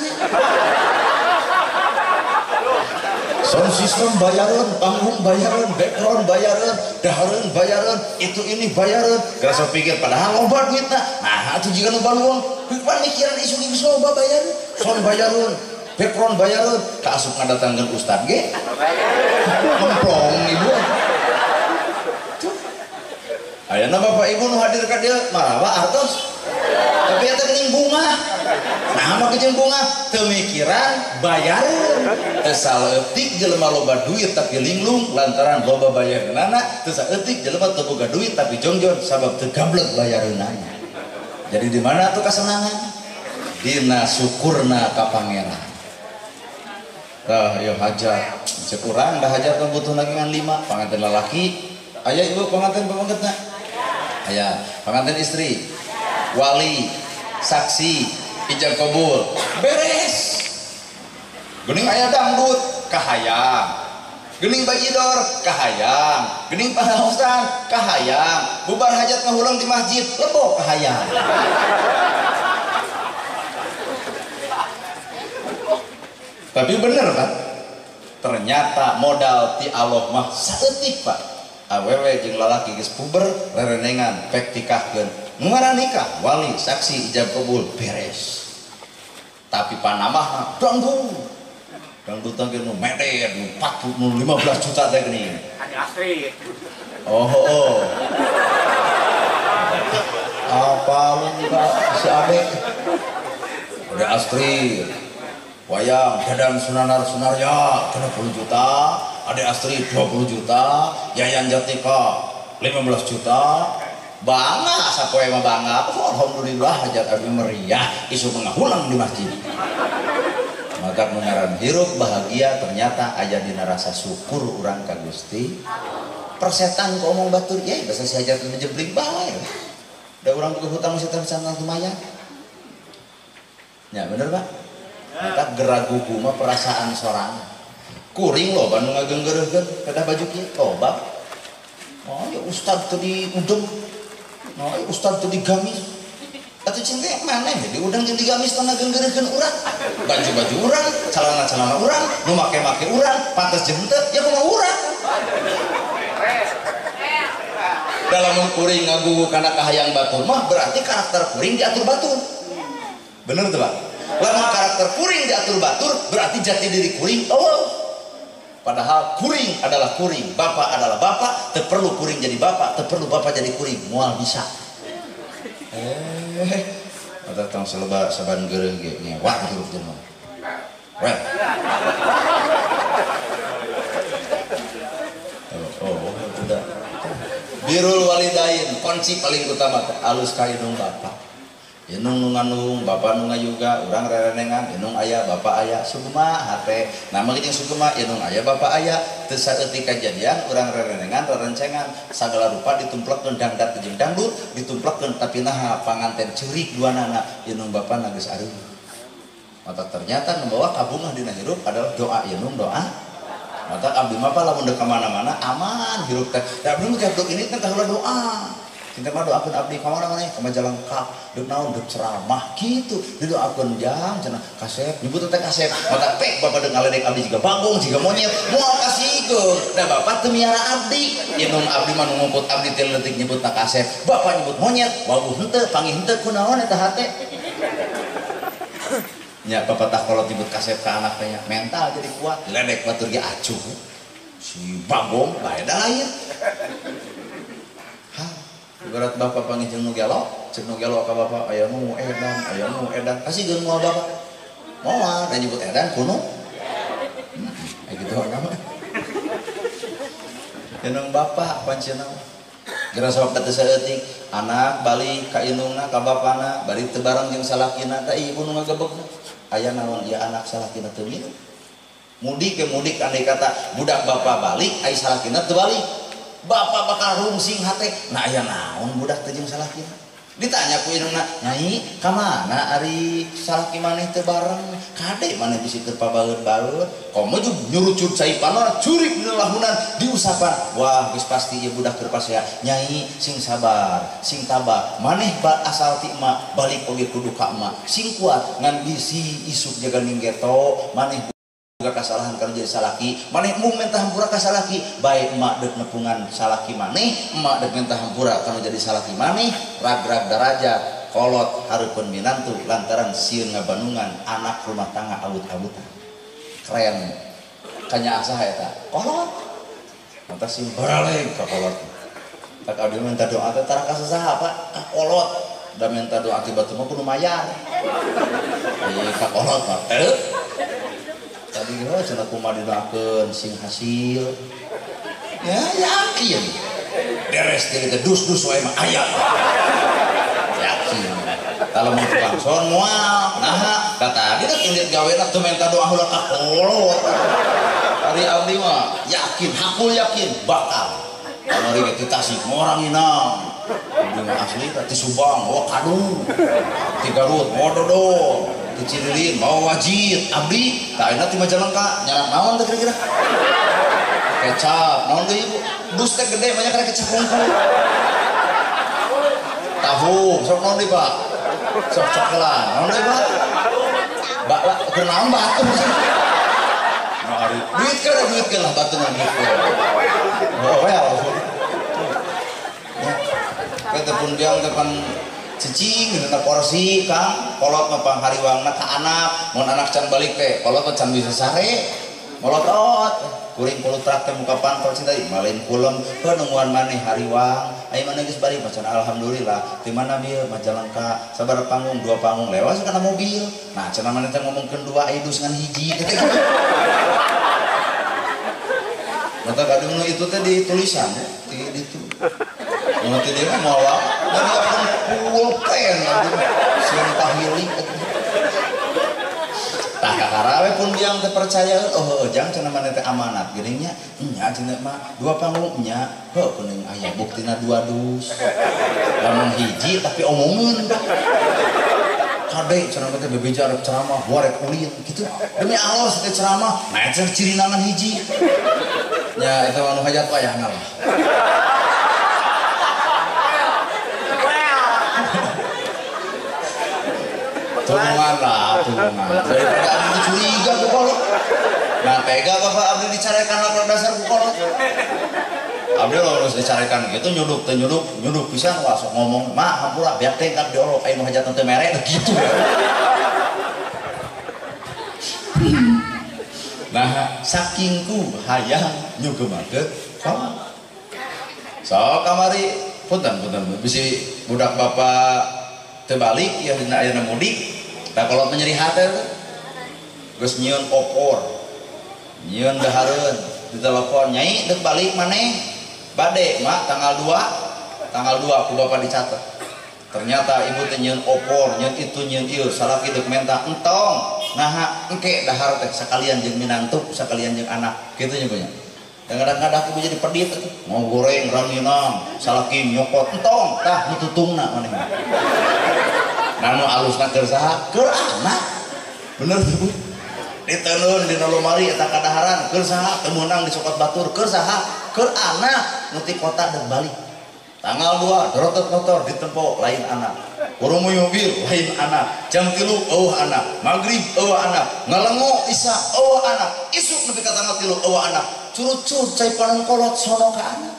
sound system bayaran, panggung bayaran, background bayaran, dahareun bayaran, itu ini bayaran. Kerasa pikir padahal loba duitna. Nah, atuh jiga loba uang, pamikiran isu geus loba bayaran, sound bayaran, background bayaran, kaasup ngadatangkeun ustad ge. Memplong ibu. Ayeuna Bapak Ibu nu hadir ka dieu marawa artos. Tapi eta geuning bunga. Nah, mah jeung bunga teu mikiran bayareun. Teu saeutik jelema loba duit tapi linglung lantaran loba bayareunana, teu saeutik jelema teu boga duit tapi jongjon sabab teu gablek bayareunana. Jadi di mana tuh kesenangan? Dina syukurna ka pangeran. Yo hajat, cek urang dah hajat butuh nagingan 5 panganten lalaki. Aya ibu panganten pamangketna? Aya panganten istri, wali, saksi, ijab kabul, beres. Geuning aya dangdut, kahayang. Geuning bajidor, kahayang. Geuning pangaosan, kahayang. Bubar hajat ngahulang di masjid, lebo kahayang. Tapi bener Pak, ternyata modal ti Allah mah saeutik Pak. Awewe jeung lalaki geus puber rerenengan pek tikahkeun ngara nikah wali saksi ijab kabul beres. Tapi panamahna dangdut teh nu meder nu 40 nu 15 juta teh geuning. Asri. Oh. Apa lu si Ade? Ade Astri. Wayang dan sunar ya 30 juta, Ade Astri 20 juta, Yayan Jatika 15 juta. Bangga sapoe mah bangga. Oh, alhamdulillah hajat abi meriah isu mengahulang di masjid. Maka mengaran hirup bahagia ternyata aya dina rasa syukur urang ka Gusti. Persetan ku omong batur ya basa si hajat menjebling bae. Da urang boga hutang masih tersanang lumayan. Ya bener Pak. Maka geragugu mah perasaan sorang kuring loh Bandung ngagenggereuhkeun kedah baju kieu loba. Oh ya ustad teu di udeng, oh ya ustad teu digamis. Atuh cing teh maneh di udeng jeung digamis teh ngagenggereuhkeun urang. Baju urang, calana urang, nu make urang, pantes jeung teu ya kumaha urang. Dalam kuring ngagugu kana kahayang batur mah berarti karakter kuring diatur batur. Bener tuh Pak? Lamun karakter kuring diatur batur berarti jati diri kuring eueuh. Padahal kuring adalah kuring, bapak adalah bapak, teu perlu kuring jadi bapak, teu perlu bapak jadi kuring, moal bisa. Eta tong selebar saban geureung ge ngewak hirup jelema. Weh. Oh, udah. Birrul walidain, kunci paling utama alus ka indung bapak. Inung nungandung bapak nunga juga urang rerenengan inung ayah bapak ayah sugema hate nama jeung sugema inung ayah bapak ayah teu saeutik kajadian urang rerenengan rerencengan sagala rupa ditumplekeun dangdat jeung dangdut ditumplekeun tapi naha panganten ceurik duanana inung bapana geus areuh. Mata ternyata nu bawa kabungah dina hirup adalah doa inung doa. Mata abdi mah lamun deuk ka mana-mana aman hirup teh. Da abdi mah hirup ini teh kaheula doa. Kita mah doakeun abdi ka mana-mana ka majalah kak deuk naon deuk ceramah kitu didoakeun jang cenah kasep nyebut teh kasep mata pek bapak deuk ngaledek abdi jiga bagong jiga monyet moal kasihkeun da bapak teu miara abdi inung abdi mah nu ngumput abdi teh leutik nyebutna kasep bapak nyebut monyet wabuh henteu panggih henteu kunaon eta hate nya bapak tah kolot nyebut kasep ka anak teh mental jadi kuat ledek batur ge acuh si bagong bae da lain. Ibarat bapak panggil jeung nu gelo, ceuk nu gelo ka bapak aya nu edan, kasih geun moal bapak. Moal da nyebut edan kuno. Kitu nama. Inung bapak pancena. Geura sabab teu saeutik, anak balik ka indungna ka bapana, bari teu bareng jeung salakina, da ibu nu ngagebeg. Aya naon ieu anak salakina teu minum. Mudik ke mudik andai kata budak bapak balik, ai salakina teu balik. Bapak bakal rungsing hate nah aya naon budak teh jeung salaki ditanya ku indungna nyai ka mana ari salaki maneh teh bareng kade maneh bisi teu pabaeut-baeut komo jeung nyurucut saipana curik lahunan diusapan wah geus pasti ieu budak keur pasea nyai sing sabar sing tabah maneh asal ti emak balik oge kudu ka emak sing kuat ngan bisi isuk jaga ninggeto maneh juga kesalahan kalau jadi salaki maneh mung minta hampura ka salaki baik emak dek nepungan salaki maneh emak dek minta hampura kalau jadi salaki maneh rag-rag darajat kolot hareupeun minantu lantaran sieun ngabandungan anak rumah tangga awut-awutan keren kanya asa eta kolot mata sim baraleg ka kolot tak abdi minta doa teh tara ka saha Pak ka kolot da minta doa ti batu mah kudu mayan ka kolot mah tadi gimana cenah kumaha didoakeun sing hasil ya yakin beres teh dus-dus wae mah aya yakin kalau mau tukang son moal nah kata dia indit gawena teu minta doa heula ka kolot ari abdi mah yakin hakul yakin bakal kamari ge Tasik orang inang abdi mah asli ti Subang bawa kadu ti Garut bawa dodol ti Cirilin bawa wajib abdi tak enak ti Majalengka nyaran naon teh kira-kira kecap naon deui ibu dus teh gede banyak kena kecap hungkul tahu sok naon deui Pak sok cokelan naon deui Pak bak lah keur naon batu mari duit kan lah batu nang gitu well kita pun biang depan cicing dina porsi Kang kolot mah panghariwangna ka anak mun anak can balik teh kolot mah can bisa sare molotot kuring kulutrak teh muka pantol cinta malin kulem heuh nungguan maneh hariwang aya maneh geus balik macan alhamdulillah di mana bieu Majalengka sabar panggung 2 panggung lewas kana mobil nah cenah maneh teh ngomongkeun 2 aya dus ngan hiji teh mata kadung itu teh di tulisan di ditu nanti dia mau dan dia pulpen siang tahili tak kakarawe pun yang terpercaya oh jangan cenah maneh teh amanat geuning nya nya cenah mah 2 panggung nya heuh kuning aya buktina 2 dus lamun hiji tapi omongeun kade cenah teh bebeja ceramah warek ulin gitu demi Allah teh ceramah nah cenah ciri nangan hiji nya eta anu hajat wayahna lah tungan lah daripada abdi curiga ku kolot nah tega bapak abdi dicarekan lapor dasar ku kolot abdi harus dicarekan gitu nyuduk teh nyuduk pisan wah sok ngomong mak hampura biar tengkap diolok aya nu hajatan teu mere gitu nah sakingku hayang nyugemakeun so kamari punten bisi budak bapak terbalik ya dina ayeuna mudik tah kolot nyeri hate geus nyieun opor nyieun dahareun ditelepon nyai deuk balik maneh bade mak tanggal 2 ku bapak dicatet ternyata ibu teh nyieun opor nyieun itu nyieun ieu salaki deuk menta entong naha engke dahar teh sakalian jeung minantu sakalian jeung anak kitu nya punya kadang-kadang ibu jadi pedit mau goreng ranginang salaki nyokot entong tah nututungna maneh nanu alusna keur saha keur anak bener tuh diteun dina lomari eta kadaharan keur saha teu meunang disokot batur keur saha keur anak nu ti kota deuk balik tanggal 2 dorotot motor ditempo lain anak urung mobil lain anak jam 3 eueuh anak magrib eueuh anak ngalengo isya eueuh anak isuk nepi ka tanggal 3 eueuh anak curut-curut cai panon kolot sono ka anak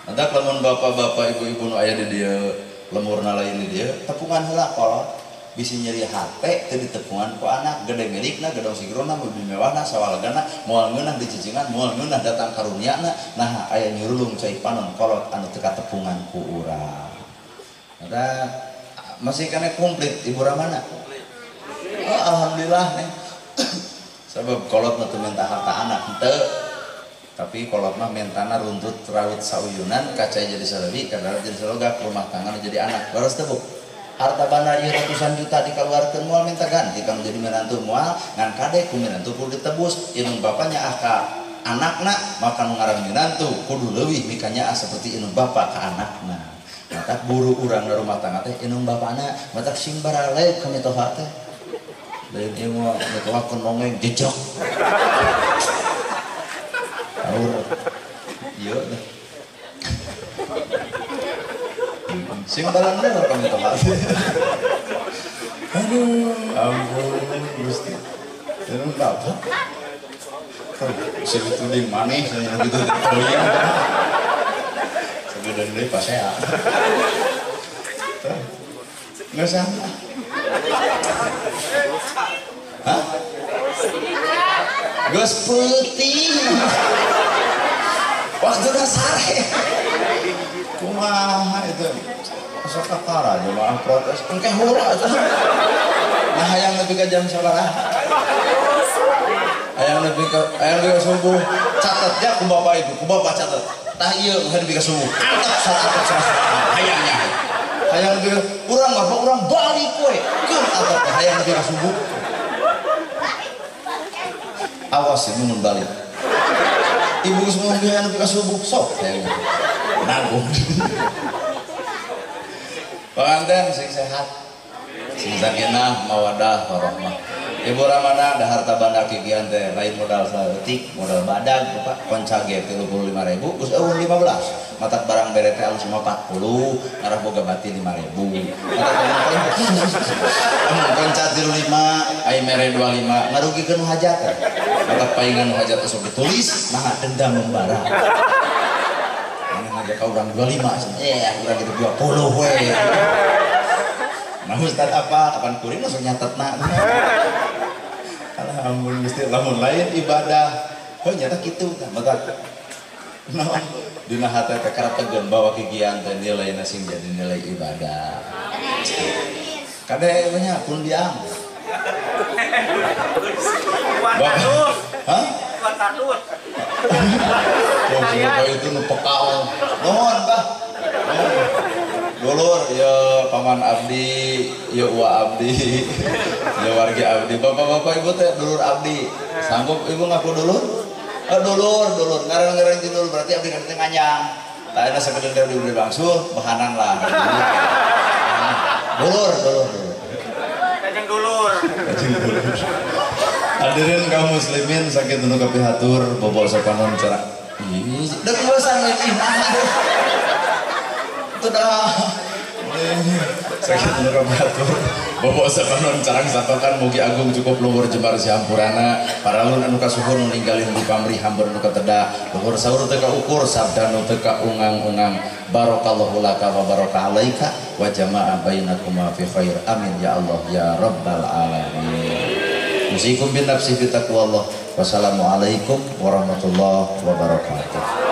ada lamun bapak-bapak ibu-ibu nu aya di dieu lemurna lain di dia tepungan heula kolot bisi nyeri hate teu ditepungan ku anak gede milikna gedong sigrona mobil mewahna sawalagana moal ngeunah dicicingan moal ngeunah datang karuniana nah aya nyurulung cai panon kolot anu teu katepungan ku urang ada masih kena komplit ibu ramana oh, alhamdulillah nih sabab kolot mah teu minta harta anak henteu tapi kolot mah mentana runtut raut sauyunan kaca jadi salabi kadang jadi salogak rumah tangga jadi anak baros teu harta bana ieu ratusan juta dikeluarkeun moal minta ganti kanu jadi menantu moal ngan kade ku menantu kudu ditebus inung bapaknya ka anakna maka nu ngaran menantu kudu leuwih mikanya seperti inung bapak ka anakna mata buru urang na rumah tangga teh inung bapana mata sing baralek ka mitoha teh lain ieu mah mitoha keun nongeng jejok iya deh sing balan bener kami toh aduh ampun Gusti Terus apa? Segitu di manis, begitu ditoyang. Segede dari pasea. Nggak sama. Hah? Gus putih. Waktu dasar. Kumaha itu. Asa kakara jemaah protes. Engke hura. Nah hayang nepi ka jam sabaraha? Hayang nepi ka subuh. Catatnya ku bapak ibu, ku bapak catat. Tah ieu nepi ka subuh. Antep salat hayangnya. Hayang nepi urang bapak urang balik we. Keun antep hayang nepi ka subuh. Awas ya mun balik. Ibu semua hayang nepi ka subuh sok hayang. Nanggung. Pengantin sing sehat. Sing sakinah mawadah warahmah. Ibu Ramana da harta banda kikian teh lain modal saeutik, modal badag Pak koncage 35.000, geus eueuh 15. Matak barang bere teh alus 40, ngarah boga bati 5.000. Matak koncat 35, ai mere 25, ngarugikeun hajat. Matak paingan hajat sok ditulis, nah dendam membara. Mana aja ka urang 25, urang gitu 20 we. Nah Ustaz apa? Kapan kuring langsung nyatetna. Alhamdulillah Gusti lamun lain ibadah. Oh nyata kitu tah mata. Naon dina hate teh karategeun bawa kigian teh nilai sing jadi nilai ibadah. Kade banyak pun diam. Bapak. Hah? Takut. Oh, itu nu pekal. Nuhun, Bah. Dulur ya paman abdi, ya uwa abdi, ya warga abdi, bapak-bapak ibu teh dulur abdi. Sanggup ibu ngaku dulur? Dulur, ngarang-ngarang dulur berarti abdi kan teh nganyang. Tah enak sakedeung diberi bangsul, bahanan lah. Dulur. Kajeng dulur. Hadirin kaum muslimin sakit nu kapihatur bobo sapanon cara. Ih, da kumaha ih. Sudah sakit nu kabatur bobo sapanon carang satokan mugi agung cukup luhur jembar sihampurana paralun anu kasuhun ninggalin di pamrih hambur nu kateda luhur saur teu ukur sabda nu teu ungang-ungang barakallahu laka wa baraka alaika wa jama'a bainakuma fi khair amin ya Allah ya rabbal alamin. Musikum bin nafsi fi taqwallah. Wassalamualaikum warahmatullahi wabarakatuh.